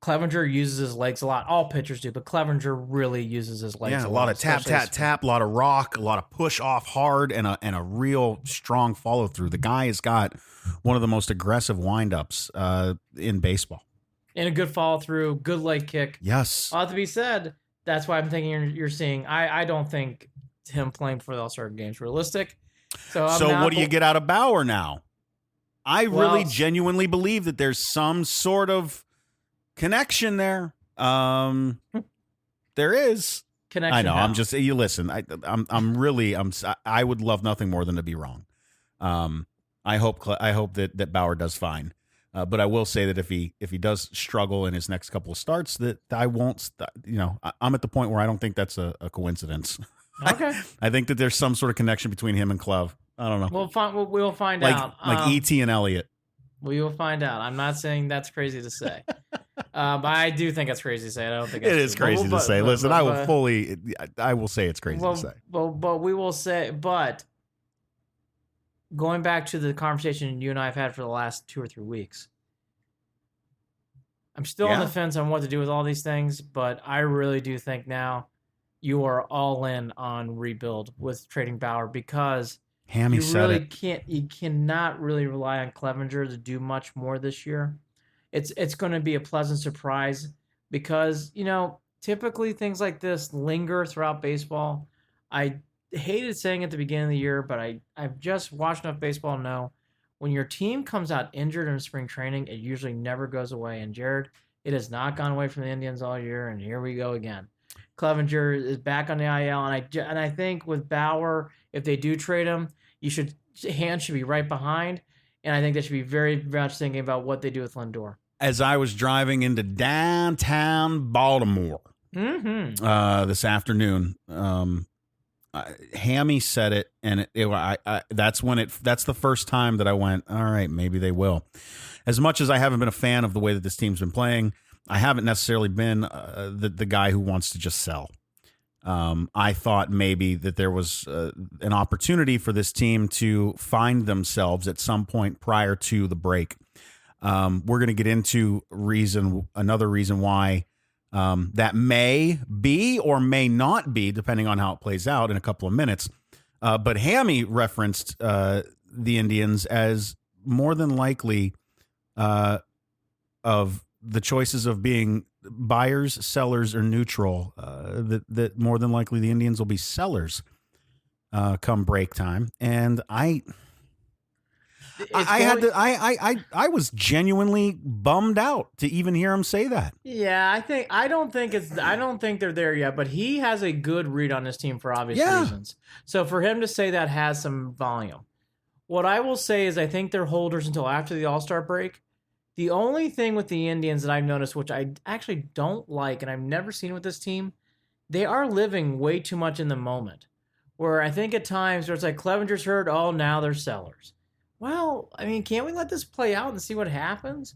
Clevenger uses his legs a lot. All pitchers do, but Clevenger really uses his legs. Yeah, a lot of tap, a lot of rock, a lot of push off hard, and a real strong follow through. The guy has got one of the most aggressive windups in baseball. And a good follow through, good leg kick. Yes. All to be said, that's why I'm thinking you're seeing. I don't think him playing for the All-Star game is realistic. So what do you get out of Bauer now? I really genuinely believe that there's some sort of connection there. There is connection. I know. How? I'm just you listen. I would love nothing more than to be wrong. I hope that Bauer does fine. But I will say that if he does struggle in his next couple of starts, that I won't. I'm at the point where I don't think that's a coincidence. Okay. I think that there's some sort of connection between him and Clove. I don't know. We'll find out. Like E.T. and Elliot. We will find out. I'm not saying that's crazy to say. But I do think it's crazy to say. I don't think it is crazy to say. Listen, I will say it's crazy to say. But we will say. But going back to the conversation you and I have had for the last 2 or 3 weeks, I'm still on the fence on what to do with all these things. But I really do think now you are all in on rebuild with trading Bauer because Hammy you cannot really rely on Clevenger to do much more this year. It's going to be a pleasant surprise because, typically things like this linger throughout baseball. I hated saying at the beginning of the year, but I've just watched enough baseball to know when your team comes out injured in spring training, it usually never goes away. And Jared, it has not gone away from the Indians all year, and here we go again. Clevenger is back on the IL, and I think with Bauer, if they do trade him, hands should be right behind, and I think they should be very much thinking about what they do with Lindor. As I was driving into downtown Baltimore this afternoon, Hammy said it, and that's the first time that I went, all right, maybe they will. As much as I haven't been a fan of the way that this team's been playing, I haven't necessarily been the guy who wants to just sell. I thought maybe that there was an opportunity for this team to find themselves at some point prior to the break. We're going to get into another reason why that may be or may not be, depending on how it plays out in a couple of minutes. But Hammy referenced the Indians as more than likely of the choices of being buyers, sellers, or neutral, that more than likely the Indians will be sellers come break time. And I was genuinely bummed out to even hear him say that. Yeah, I don't think they're there yet, but he has a good read on this team for obvious reasons. So for him to say that has some volume. What I will say is I think they're holders until after the All-Star break. The only thing with the Indians that I've noticed, which I actually don't like, and I've never seen with this team, they are living way too much in the moment. Where I think at times where it's like Clevenger's hurt, now they're sellers. Well, I mean, can't we let this play out and see what happens?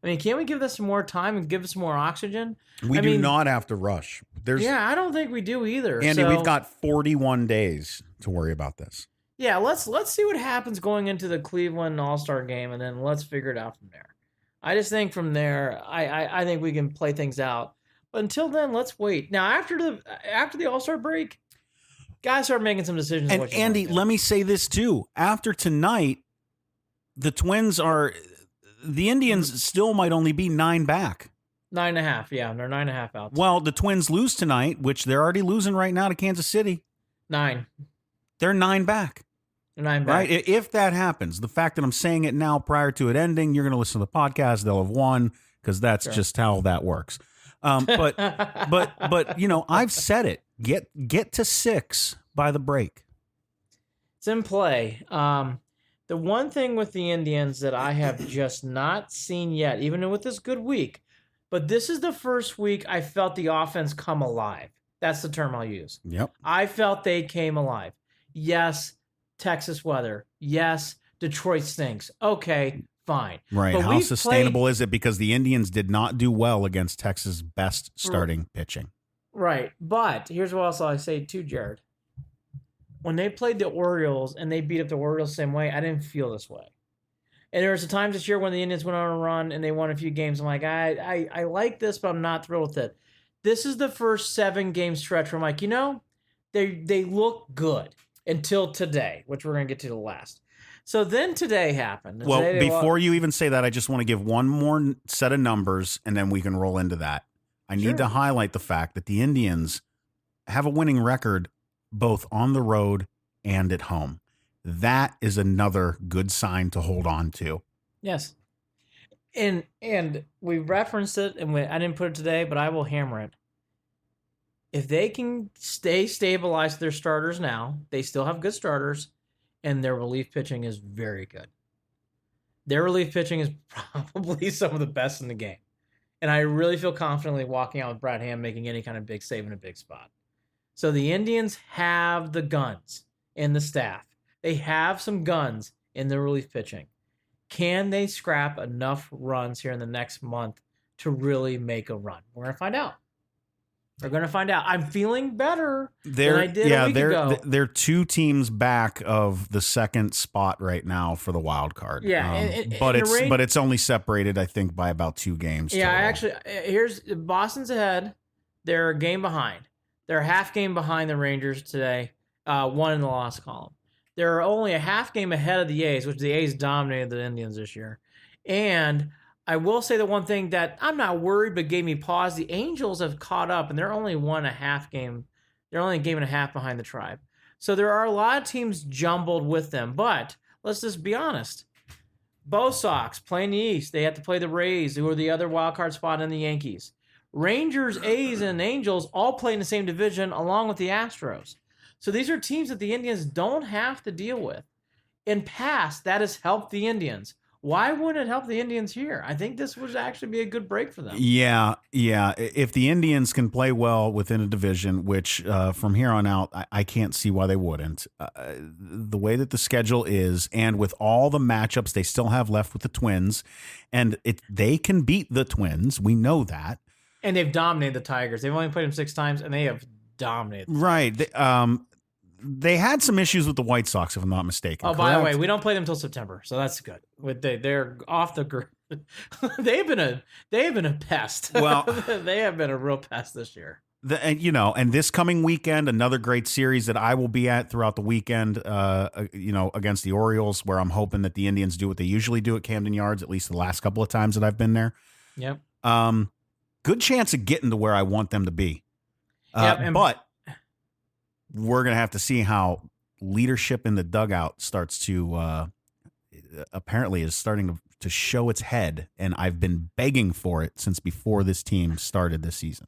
I mean, can't we give this some more time and give it some more oxygen? We do not have to rush. I don't think we do either. Andy, we've got 41 days to worry about this. Yeah, let's see what happens going into the Cleveland All-Star game, and then let's figure it out from there. I just think from there, I think we can play things out. But until then, let's wait. Now, after the All-Star break, Guys start making some decisions. And Andy, let me say this too. After tonight, the Indians still might only be 9 back. 9.5. Yeah, they're 9.5 out. Well, the Twins lose tonight, which they're already losing right now to Kansas City. 9. They're 9 back. They're 9 back. Right? If that happens, the fact that I'm saying it now prior to it ending, you're going to listen to the podcast. They'll have won because that's just how that works. But I've said it. Get to 6 by the break. It's in play. The one thing with the Indians that I have just not seen yet, even with this good week, but this is the first week I felt the offense come alive. That's the term I'll use. Yep. I felt they came alive. Yes, Texas weather. Yes, Detroit stinks. Okay, fine. Right. But How sustainable is it? Because the Indians did not do well against Texas' best starting pitching. Right. But here's what else I say too, Jared. When they played the Orioles and they beat up the Orioles the same way, I didn't feel this way. And there was a time this year when the Indians went on a run and they won a few games. I'm like, I like this, but I'm not thrilled with it. This is the first 7-game stretch where I'm like, they look good until today, which we're going to get to the last. So then today happened. Well, before you even say that, I just want to give one more set of numbers, and then we can roll into that. I need to highlight the fact that the Indians have a winning record both on the road and at home. That is another good sign to hold on to. Yes. And we referenced it, and I didn't put it today, but I will hammer it. If they can stay stabilized their starters now, they still have good starters, and their relief pitching is very good. Their relief pitching is probably some of the best in the game. And I really feel confidently walking out with Brad Ham making any kind of big save in a big spot. So the Indians have the guns in the staff. They have some guns in the relief pitching. Can they scrap enough runs here in the next month to really make a run? We're going to find out. We're going to find out. I'm feeling better than I did a week ago. They're 2 teams back of the second spot right now for the wild card. Yeah, but it's only separated, I think, by about 2 games. Yeah, total. actually, here's Boston's ahead. They're a game behind. They're a half game behind the Rangers today. 1 in the loss column. They're only a half game ahead of the A's, which the A's dominated the Indians this year. And I will say the one thing that I'm not worried but gave me pause, the Angels have caught up, and they're only They're only a game and a half behind the Tribe. So there are a lot of teams jumbled with them. But let's just be honest. Bo Sox playing the East. They have to play the Rays, who are the other wild card spot, and the Yankees. Rangers, A's, and Angels all play in the same division along with the Astros. So these are teams that the Indians don't have to deal with. In past, that has helped the Indians. Why wouldn't it help the Indians here? I think this would actually be a good break for them. Yeah. If the Indians can play well within a division, which from here on out, I can't see why they wouldn't. The way that the schedule is, and with all the matchups they still have left with the Twins, and they can beat the Twins. We know that. And they've dominated the Tigers. They've only played them 6 times, and they have dominated. Right. They had some issues with the White Sox, if I'm not mistaken. Oh, by the way, we don't play them until September, so that's good. They're off the grid. They've been a pest. Well, they have been a real pest this year. And this coming weekend, another great series that I will be at throughout the weekend. Against the Orioles, where I'm hoping that the Indians do what they usually do at Camden Yards, at least the last couple of times that I've been there. Yep. Good chance of getting to where I want them to be. But we're going to have to see how leadership in the dugout starts to apparently is starting to show its head. And I've been begging for it since before this team started this season.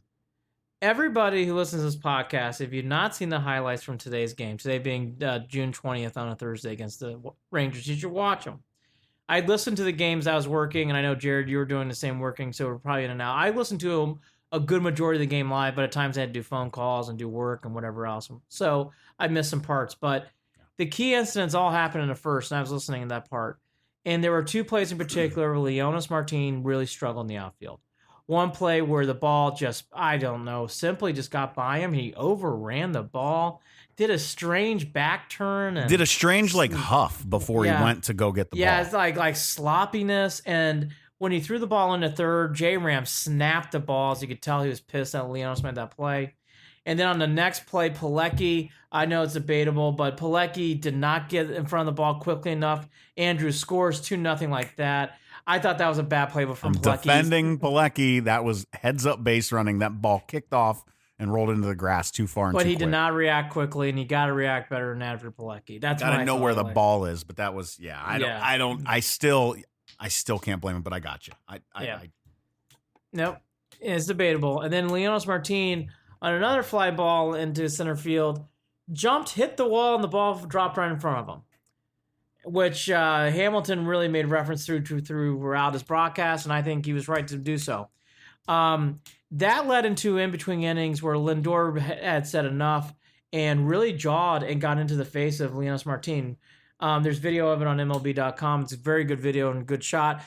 Everybody who listens to this podcast, if you've not seen the highlights from today's game, today being June 20th on a Thursday against the Rangers, you should watch them. I listened to the games I was working, and I know, Jared, you were doing the same working, so we're probably in and out. I listened to them a good majority of the game live, but at times I had to do phone calls and do work and whatever else. So I missed some parts. But the key incidents all happened in the first, and I was listening to that part. And there were 2 plays in particular where Lindor Martin really struggled in the outfield. One play where the ball just, I don't know, simply just got by him. He overran the ball, did a strange back turn. And did a strange huff before he went to go get the ball. Yeah, it's like sloppiness. And when he threw the ball into third, J-Ram snapped the ball. As you could tell, he was pissed that Leonis made that play. And then on the next play, Pilecki, I know it's debatable, but Pilecki did not get in front of the ball quickly enough. Andrews scores 2-0 like that. I thought that was a bad play from Pilecki. Defending Pilecki, that was heads-up base running. That ball kicked off and rolled into the grass too far and but too he quick. did not react quickly, and you got to react better than that for Pilecki. That's gotta know where the ball is, but that was I still can't blame him, but I got you. Nope, it's debatable. And then Lindor Martin on another fly ball into center field, jumped, hit the wall, and the ball dropped right in front of him. Which Hamilton really made reference throughout his broadcast, and I think he was right to do so. That led into in-between innings where Lindor had said enough and really jawed and got into the face of Lindor Martin. There's video of it on MLB.com. It's a very good video and good shot.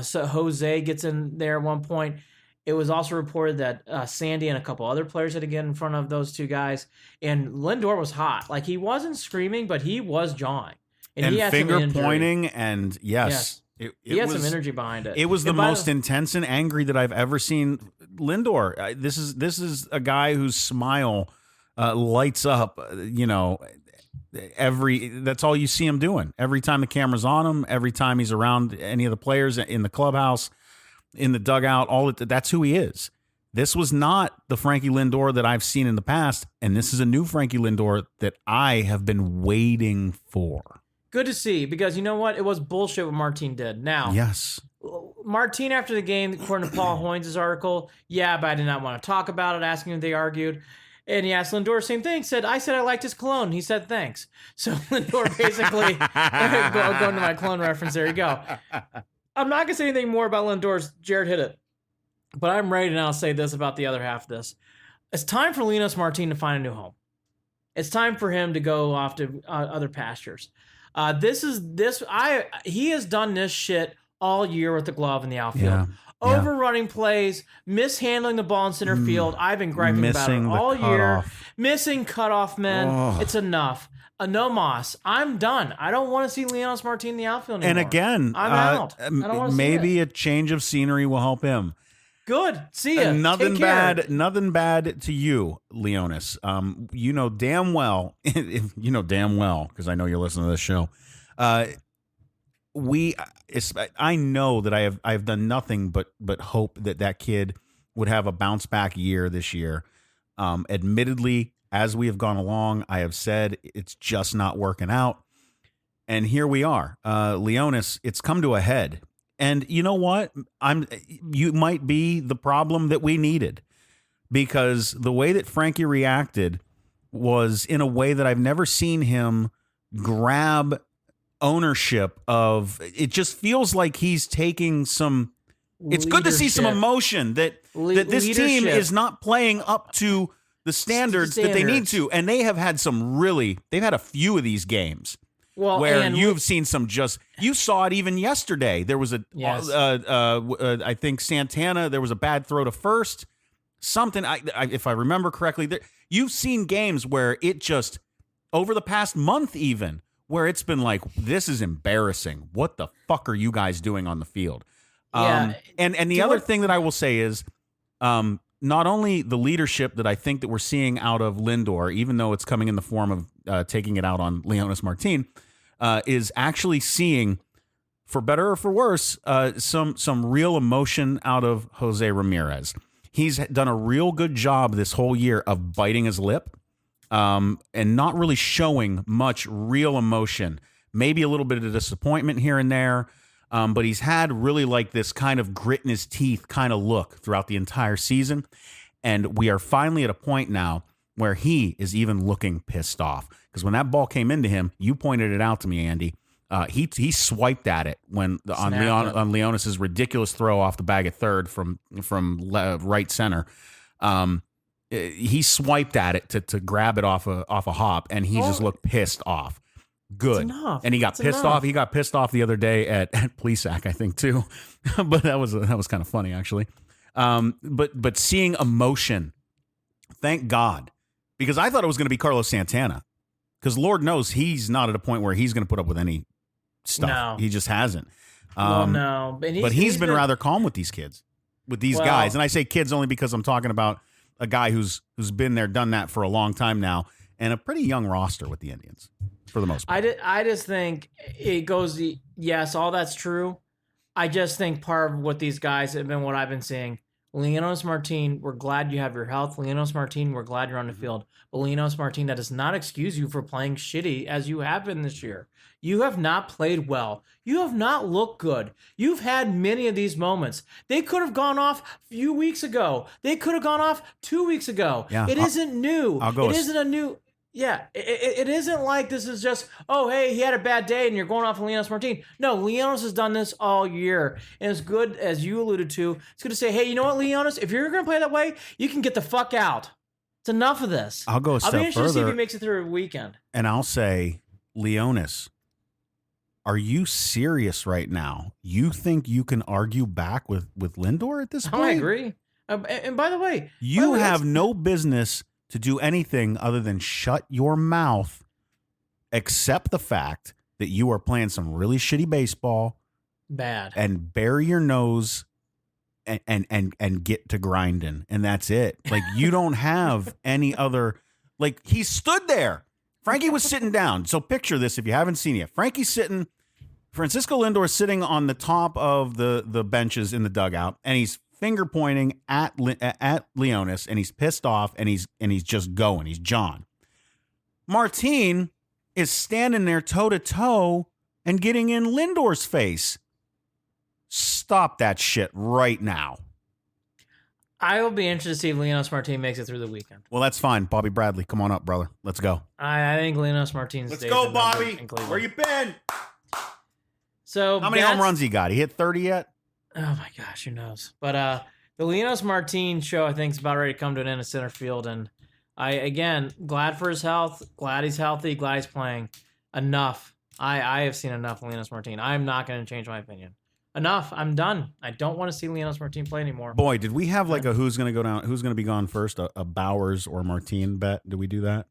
So Jose gets in there at one point. It was also reported that Sandy and a couple other players had to get in front of those two guys. And Lindor was hot. Like, he wasn't screaming, but he was jawing. And he had finger some pointing, and yes. He had some energy behind it. It was the most intense and angry that I've ever seen Lindor. This is a guy whose smile lights up, that's all you see him doing. Every time the camera's on him, every time he's around any of the players in the clubhouse, in the dugout, that's who he is. This was not the Frankie Lindor that I've seen in the past, and this is a new Frankie Lindor that I have been waiting for. Good to see, because you know what? It was bullshit what Martin did. Now, yes, Martin, after the game, according to Paul Hoynes' article, but I did not want to talk about it, asking if they argued. And he asked Lindor the same thing. I said I liked his cologne. He said thanks. So Lindor basically, going to my cologne reference, there you go. I'm not going to say anything more about Lindor's. Jared hit it. But I'm ready to now say this about the other half of this. It's time for Lindor Martin to find a new home. It's time for him to go off to other pastures. He has done this shit all year with the glove in the outfield. Overrunning plays, mishandling the ball in center field. I've been griping about it all year. Missing cutoff men. Oh. It's enough. No mas. I'm done. I don't want to see Lindor Martin in the outfield anymore. And again, I'm out. I don't want to maybe a change of scenery will help him. Good. See ya. Nothing bad to you, Leonis. You know damn well, because I know you're listening to this show. I know that I have done nothing but hope that kid would have a bounce back year this year. Admittedly, as we have gone along, I have said it's just not working out. And here we are. Leonis, it's come to a head. And you know what? You might be the problem that we needed, because the way that Frankie reacted was in a way that I've never seen him grab ownership of. It just feels like he's taking some. It's good to see some emotion that this team is not playing up to the standards that they need to, and they have had they've had a few of these games. Where you've seen some you saw it even yesterday. There was I think Santana, there was a bad throw to first. Something, if I remember correctly, you've seen games where it just, over the past month even, where it's been like, this is embarrassing. What the fuck are you guys doing on the field? And the other thing that I will say is, not only the leadership that I think that we're seeing out of Lindor, even though it's coming in the form of taking it out on Lindor Martin, is actually seeing, for better or for worse, some real emotion out of Jose Ramirez. He's done a real good job this whole year of biting his lip and not really showing much real emotion. Maybe a little bit of disappointment here and there. But he's had really like this kind of grit in his teeth kind of look throughout the entire season. And we are finally at a point now where he is even looking pissed off. Because when that ball came into him, you pointed it out to me, Andy. He swiped at it on Leonis's ridiculous throw off the bag at third from right center. He swiped at it to grab it off a hop, and he just looked pissed off. Good. And he got pissed off. He got pissed off the other day at Plesac, I think, too. But that was kind of funny, actually. But seeing emotion, thank God, because I thought it was going to be Carlos Santana, because Lord knows he's not at a point where he's going to put up with any stuff. No. He just hasn't. No. But he's been rather calm with these kids, with these guys. And I say kids only because I'm talking about a guy who's been there, done that for a long time now, and a pretty young roster with the Indians for the most part. I just think it goes. Yes, all that's true. I just think part of what these guys have been, what I've been seeing. Lindor Martin, we're glad you have your health. Lindor Martin, we're glad you're on the field. But Lindor Martin, that does not excuse you for playing shitty as you have been this year. You have not played well. You have not looked good. You've had many of these moments. They could have gone off a few weeks ago. They could have gone off 2 weeks ago. Yeah, It isn't new. It isn't a new. Yeah, it isn't like this is just, oh, hey, he had a bad day and you're going off on Lindor Martin. No, Leonis has done this all year. And it's good, as you alluded to, it's good to say, hey, you know what, Leonis? If you're going to play that way, you can get the fuck out. It's enough of this. I'll go a step I'll be interested to see if further, he makes it through a weekend. and I'll say, Leonis, are you serious right now? You think you can argue back with Lindor at this point? I agree. And by the way, You have no business to do anything other than shut your mouth, accept the fact that you are playing some really shitty baseball, bad, and bury your nose and get to grinding, and that's it. Like, you don't have any other. Like, he stood there. Frankie was sitting down. So picture this if you haven't seen it. Frankie's sitting. Francisco Lindor sitting on the top of the benches in the dugout, and he's finger pointing at Leonis, and he's pissed off, and he's just going. He's John. Martin is standing there toe to toe and getting in Lindor's face. Stop that shit right now. I will be interested to see if Leonis Martin makes it through the weekend. Well, that's fine. Bobby Bradley, come on up, brother. Let's go. I think Leonis Martin's. Let's go, Bobby. Where you been? So how many home runs he got? He hit 30 yet? Oh my gosh, who knows? But the Leonis Martin show, I think, is about ready to come to an end in center field. And again, glad for his health, glad he's healthy, glad he's playing. Enough. I have seen enough of Leonis Martin. I'm not going to change my opinion. Enough. I'm done. I don't want to see Leonis Martin play anymore. Boy, did we have like a who's going to go down, who's going to be gone first, a Bowers or Martin bet? Did we do that?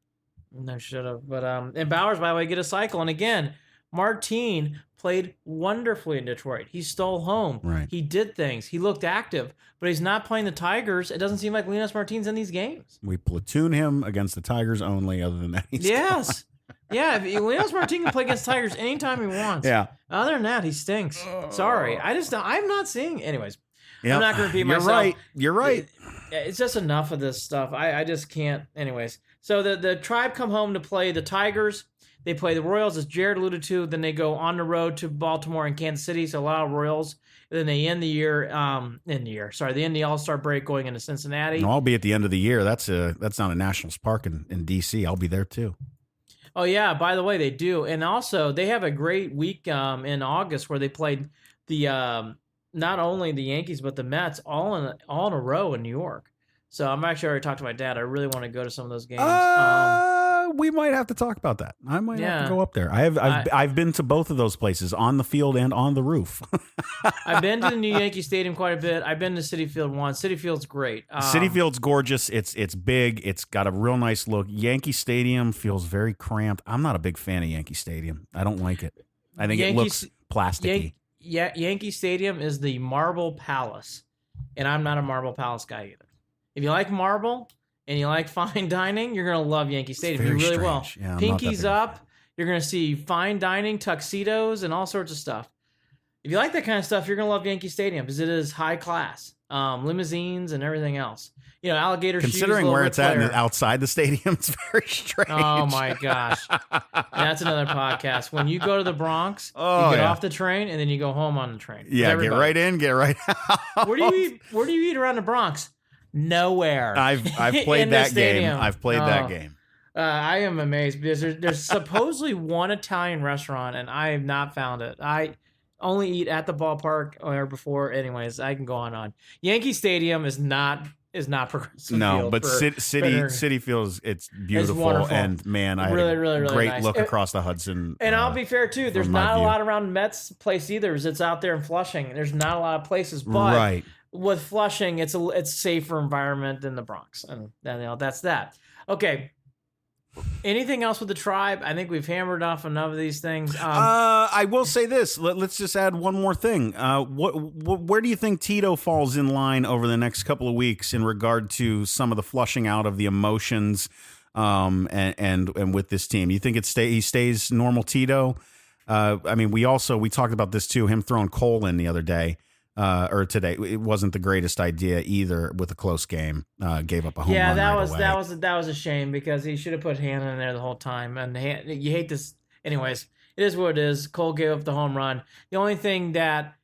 No, should have. But and Bowers, by the way, get a cycle. And again, Martin played wonderfully in Detroit. He stole home. Right. He did things. He looked active, but he's not playing the Tigers. It doesn't seem like Leonis Martin's in these games. We platoon him against the Tigers only. Other than that, he's yes. Yeah, if Leonis Martin can play against Tigers anytime he wants. Yeah. Other than that, he stinks. Sorry. I'm not seeing. Anyways, yep. I'm not going to repeat myself. You're right. You're right. It's just enough of this stuff. I just can't. Anyways, so the Tribe come home to play the Tigers. They play the Royals, as Jared alluded to. Then they go on the road to Baltimore and Kansas City. So a lot of Royals. And then they end the year. They end the All-Star break going into Cincinnati. No, I'll be at the end of the year. That's not a Nationals Park in D.C. I'll be there too. Oh yeah, by the way, they do, and also they have a great week in August where they played the not only the Yankees but the Mets all in a row in New York. So I'm actually already talked to my dad. I really want to go to some of those games. We might have to talk about that. I might have to go up there. I've been to both of those places, on the field and on the roof. I've been to the new Yankee Stadium quite a bit. I've been to Citi Field once. Citi Field's great. Citi Field's gorgeous. It's big. It's got a real nice look. Yankee Stadium feels very cramped. I'm not a big fan of Yankee Stadium. I don't like it. I think it looks plasticky. Yankee Stadium is the Marble Palace, and I'm not a Marble Palace guy either. If you like marble and you like fine dining, you're going to love Yankee Stadium. You really will. Yeah, Pinkies up. You're going to see fine dining, tuxedos, and all sorts of stuff. If you like that kind of stuff, you're going to love Yankee Stadium because it is high class. Limousines and everything else. You know, alligator shoes. Considering where it's at outside the stadium, it's very strange. Oh, my gosh. That's another podcast. When you go to the Bronx, you get off the train, and then you go home on the train. Yeah, get right in, get right out. Where do you eat around the Bronx? Nowhere. I've played that game. I've played that game. I am amazed because there's supposedly one Italian restaurant, and I have not found it. I only eat at the ballpark or before. Anyways, I can go on. Yankee Stadium is not Progressive no, Field but Citi Field, it's beautiful, and man, I really, had a really great nice. look across the Hudson. And I'll be fair too. There's not a lot around Mets place either. It's out there in Flushing. There's not a lot of places, but with Flushing, it's a safer environment than the Bronx, and that's that. Okay, Anything else with the Tribe? I think we've hammered off enough of these things. I will say this. Let's just add one more thing. Where do you think Tito falls in line over the next couple of weeks in regard to some of the flushing out of the emotions, and with this team? You think he stays normal Tito? I mean, we talked about this too. Him throwing Cole in the other day. Or today, it wasn't the greatest idea either. With a close game, gave up a home run. That was a shame because he should have put Hannah in there the whole time. And you hate this, anyways. It is what it is. Cole gave up the home run. The only thing that,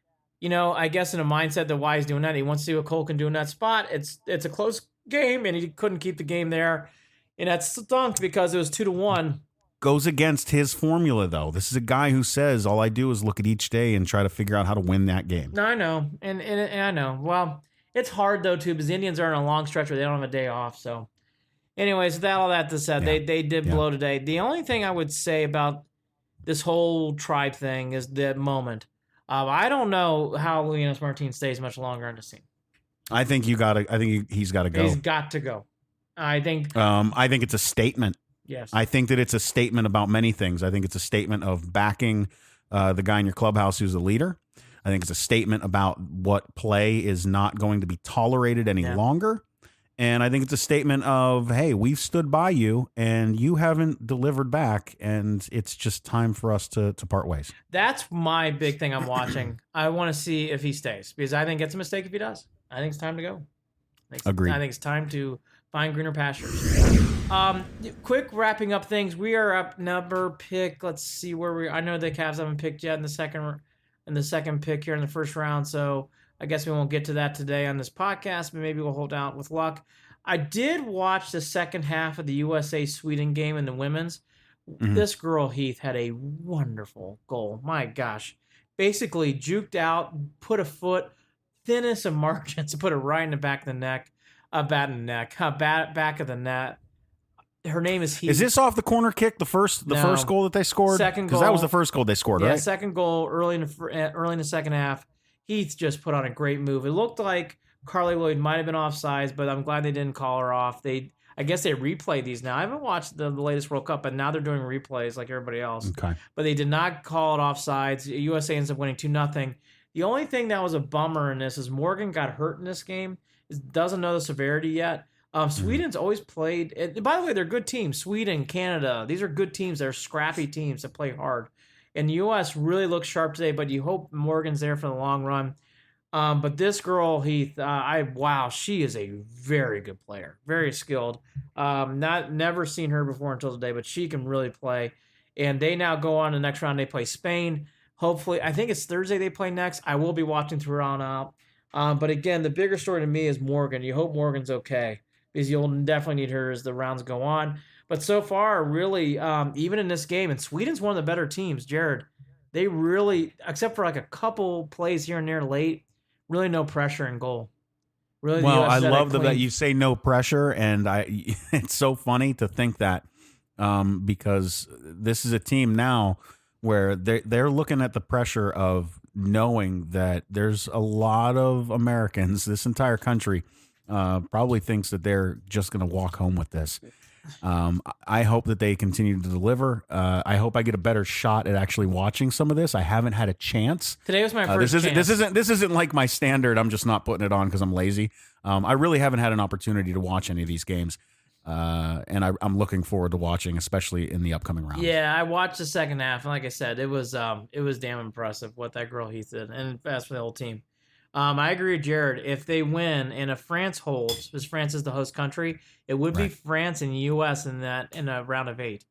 I guess in a mindset that why he's doing that, he wants to see what Cole can do in that spot. It's a close game, and he couldn't keep the game there, and that stunk because it was 2-1. Goes against his formula, though. This is a guy who says, all I do is look at each day and try to figure out how to win that game. No, I know. And I know. Well, it's hard, though, too, because the Indians are in a long stretch where they don't have a day off. So, anyways, all that to say, they did blow today. The only thing I would say about this whole Tribe thing is the moment. I don't know how Lindor and Martin stays much longer on the team. I think he's got to go. He's got to go. I think it's a statement. Yes. I think that it's a statement about many things. I think it's a statement of backing the guy in your clubhouse who's a leader. I think it's a statement about what play is not going to be tolerated any longer. And I think it's a statement of, hey, we've stood by you and you haven't delivered back, and it's just time for us to part ways. That's my big thing I'm watching. I want to see if he stays, because I think it's a mistake if he does. I think it's time to go. Agreed. I think it's time to find greener pastures. Quick wrapping up things. We are up number pick. Let's see where we. I know the Cavs haven't picked yet in the second pick here in the first round. So I guess we won't get to that today on this podcast, but maybe we'll hold out with luck. I did watch the second half of the USA-Sweden game in the women's. Mm-hmm. This girl, Heath, had a wonderful goal. My gosh. Basically juked out, put a foot, thinnest of margins, put it right in the back of the net. Back of the net. Her name is Heath. Is this off the corner kick? The first goal that they scored. Second goal, because that was the first goal they scored, right? Yeah, second goal early in the second half. Heath just put on a great move. It looked like Carly Lloyd might have been offsides, but I'm glad they didn't call her off. I guess they replay these now. I haven't watched the latest World Cup, but now they're doing replays like everybody else. Okay. But they did not call it offsides. USA ends up winning 2-0. The only thing that was a bummer in this is Morgan got hurt in this game. Doesn't know the severity yet. Sweden's always played. And by the way, they're good teams. Sweden, Canada, these are good teams. They're scrappy teams that play hard. And the U.S. really looks sharp today, but you hope Morgan's there for the long run. But this girl, Heath, she is a very good player, very skilled. Never seen her before until today, but she can really play. And they now go on the next round. They play Spain. Hopefully, I think it's Thursday they play next. I will be watching through on out. But again, the bigger story to me is Morgan. You hope Morgan's okay, because you'll definitely need her as the rounds go on. But so far, really, even in this game, and Sweden's one of the better teams, Jared, they really, except for like a couple plays here and there late, really no pressure in goal. Really, well, I love that you say no pressure, and it's so funny to think that because this is a team now where they're looking at the pressure of knowing that there's a lot of Americans, this entire country, probably thinks that they're just going to walk home with this. I hope that they continue to deliver. I hope I get a better shot at actually watching some of this. I haven't had a chance. Today was my first chance. This isn't like my standard. I'm just not putting it on because I'm lazy. I really haven't had an opportunity to watch any of these games. And I'm looking forward to watching, especially in the upcoming rounds. Yeah, I watched the second half, and like I said, it was damn impressive what that girl Heath did, and as for the whole team. I agree with Jared. If they win and if France holds, because France is the host country, it would be France and U.S. in a round of 8.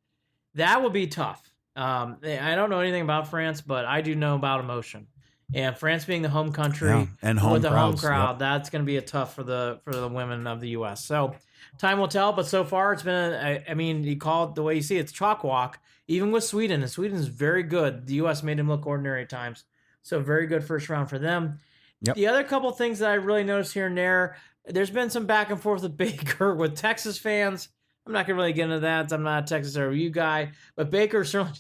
That would be tough. I don't know anything about France, but I do know about emotion. And France being the home country and home with the crowds, home crowd, that's going to be a tough for the women of the U.S. So time will tell, but so far it's been you call it the way you see it, it's chalk walk, even with Sweden. And Sweden is very good. The U.S. made them look ordinary at times. So very good first round for them. Yep. The other couple things that I really noticed here and there's been some back and forth with Baker with Texas fans. I'm not going to really get into that. I'm not a Texas RU guy, but Baker certainly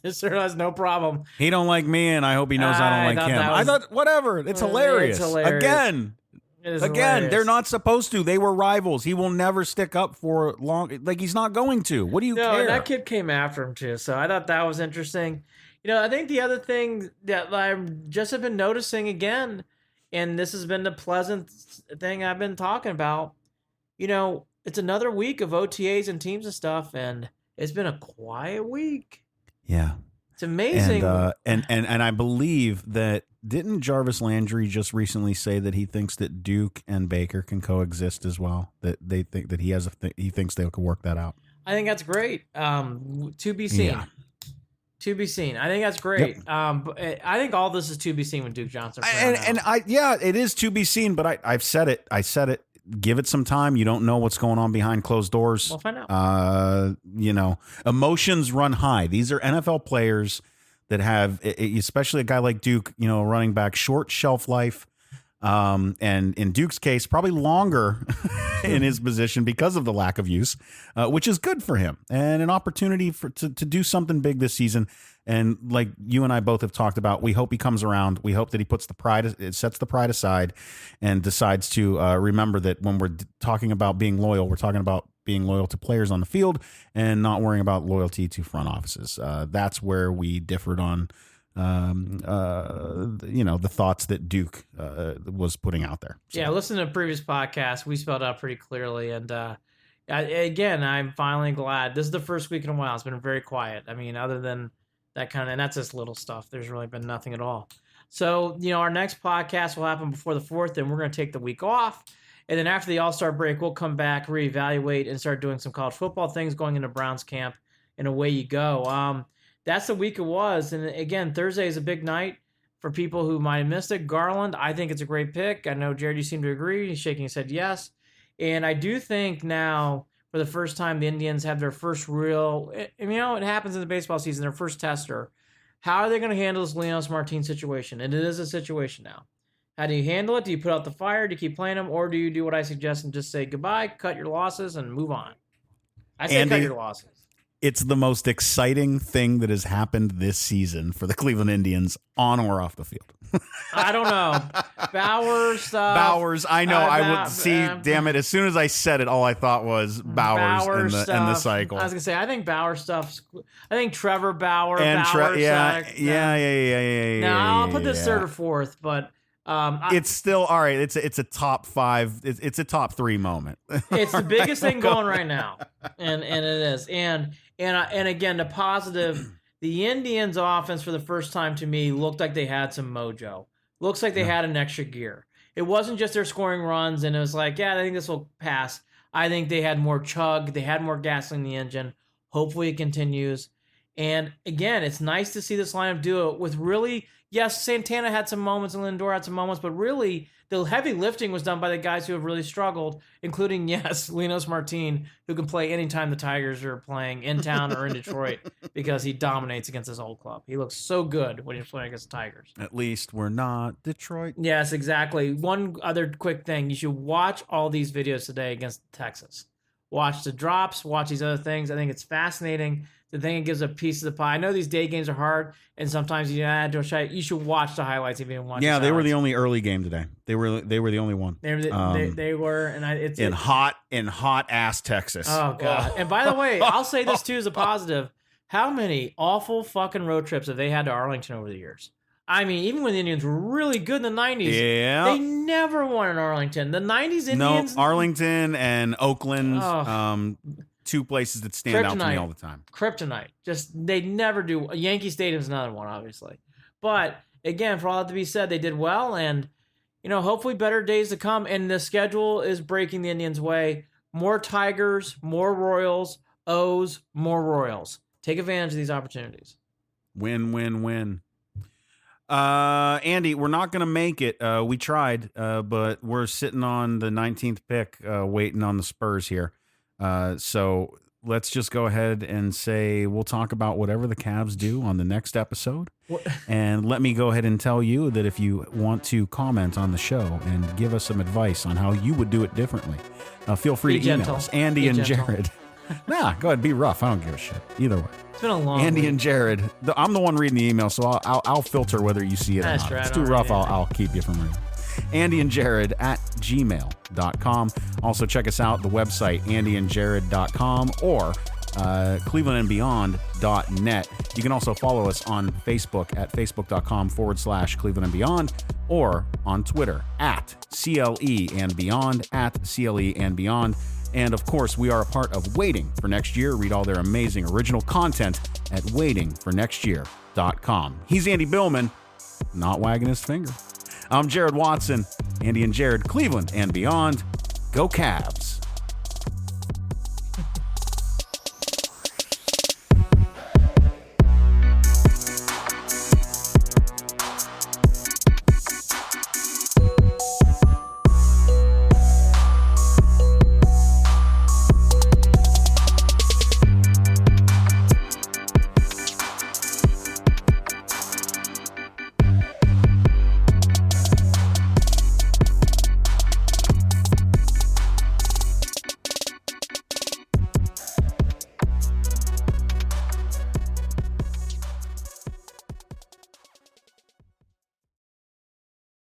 has no problem. He don't like me, and I hope he knows I don't like him. I thought, whatever. It's hilarious. It's hilarious. Again. It is Again, hilarious. they're not supposed to. They were rivals. He will never stick up for long. Like, he's not going to. What do you No, care? and that kid came after him too, so I thought that was interesting. I think the other thing that I just have been noticing again, and this has been the pleasant thing I've been talking about, it's another week of OTAs and teams and stuff, and it's been a quiet week. Yeah. It's amazing. And I believe that didn't Jarvis Landry just recently say that he thinks that Duke and Baker can coexist as well. That they think that he thinks they can work that out. I think that's great. To be seen. Yeah. To be seen. I think that's great. Yep. I think all this is to be seen with Duke Johnson. It is to be seen. But I've said it. I said it. Give it some time. You don't know what's going on behind closed doors. We'll find out. Emotions run high. These are NFL players that have, especially a guy like Duke, running back, short shelf life. And in Duke's case, probably longer in his position because of the lack of use, which is good for him and an opportunity to do something big this season. And like you and I both have talked about, we hope he comes around. We hope that he sets the pride aside and decides to remember that when we're talking about being loyal, we're talking about being loyal to players on the field and not worrying about loyalty to front offices. That's where we differed on the thoughts that Duke was putting out there. So. Yeah, listen to the previous podcast. We spelled out pretty clearly. And again, I'm finally glad. This is the first week in a while. It's been very quiet. I mean, other than that and that's just little stuff. There's really been nothing at all. So, our next podcast will happen before the 4th, and we're going to take the week off. And then after the All-Star break, we'll come back, reevaluate, and start doing some college football things going into Browns camp, and away you go. That's the week it was. And again, Thursday is a big night for people who might have missed it. Garland, I think it's a great pick. I know, Jared, you seem to agree. He's shaking his head yes. And I do think now, for the first time, the Indians have their first real, it happens in the baseball season, their first tester. How are they going to handle this Lindor and Martin situation? And it is a situation now. How do you handle it? Do you put out the fire? Do you keep playing them? Or do you do what I suggest and just say goodbye, cut your losses, and move on? I say cut your losses. It's the most exciting thing that has happened this season for the Cleveland Indians on or off the field. I don't know. Bowers, I know. I would see. Damn it! As soon as I said it, all I thought was Bowers and the cycle. I was gonna say. I think Bauer stuff. I think Trevor Bauer. And yeah. Now I'll put this third or fourth, but it's still all right. It's a top 5. It's a top 3 moment. It's the biggest thing going right now, and it is. And again, the positive. The Indians' offense, for the first time to me, looked like they had some mojo. Looks like they had an extra gear. It wasn't just their scoring runs, and it was like, I think this will pass. I think they had more chug. They had more gas in the engine. Hopefully it continues. And again, it's nice to see this lineup do it with really, yes, Santana had some moments and Lindor had some moments, but really the heavy lifting was done by the guys who have really struggled, including, yes, Lindor and Martin, who can play anytime the Tigers are playing in town or in Detroit because he dominates against his old club. He looks so good when he's playing against the Tigers. At least we're not Detroit. Yes, exactly. One other quick thing. You should watch all these videos today against Texas. Watch the drops, watch these other things. I think it's fascinating. The thing it gives a piece of the pie. I know these day games are hard, and sometimes don't shy. You should watch the highlights if you didn't watch. Yeah, they were the only early game today. They were the only one. They were, and it's in hot ass Texas. Oh god! And by the way, I'll say this too as a positive. How many awful fucking road trips have they had to Arlington over the years? I mean, even when the Indians were really good in the 90s, they never won in Arlington. The 90s Indians... No, Arlington and Oakland, 2 places that stand out to me all the time. Kryptonite. Just, they never do... Yankee Stadium's another one, obviously. But, again, for all that to be said, they did well, and, hopefully better days to come, and the schedule is breaking the Indians' way. More Tigers, more Royals, O's, more Royals. Take advantage of these opportunities. Win, win, win. Andy, we're not going to make it. We tried, but we're sitting on the 19th pick, waiting on the Spurs here. So let's just go ahead and say we'll talk about whatever the Cavs do on the next episode. And let me go ahead and tell you that if you want to comment on the show and give us some advice on how you would do it differently, feel free to email us, Andy and Jared. Nah, go ahead, be rough. I don't give a shit. Either way. It's been a long Andy week. And Jared. I'm the one reading the email, so I'll filter whether you see it or not. If it's too rough, I'll keep you from reading. Andy and Jarid at gmail.com. Also, check us out, the website, andyandjarid.com or clevelandandbeyond.net. You can also follow us on Facebook at facebook.com/Cleveland and Beyond or on Twitter at CLE and Beyond, at CLE and Beyond. And of course, we are a part of Waiting for Next Year. Read all their amazing original content at waitingfornextyear.com. He's Andy Billman, not wagging his finger. I'm Jared Watson, Andy and Jarid, Cleveland and Beyond. Go Cavs.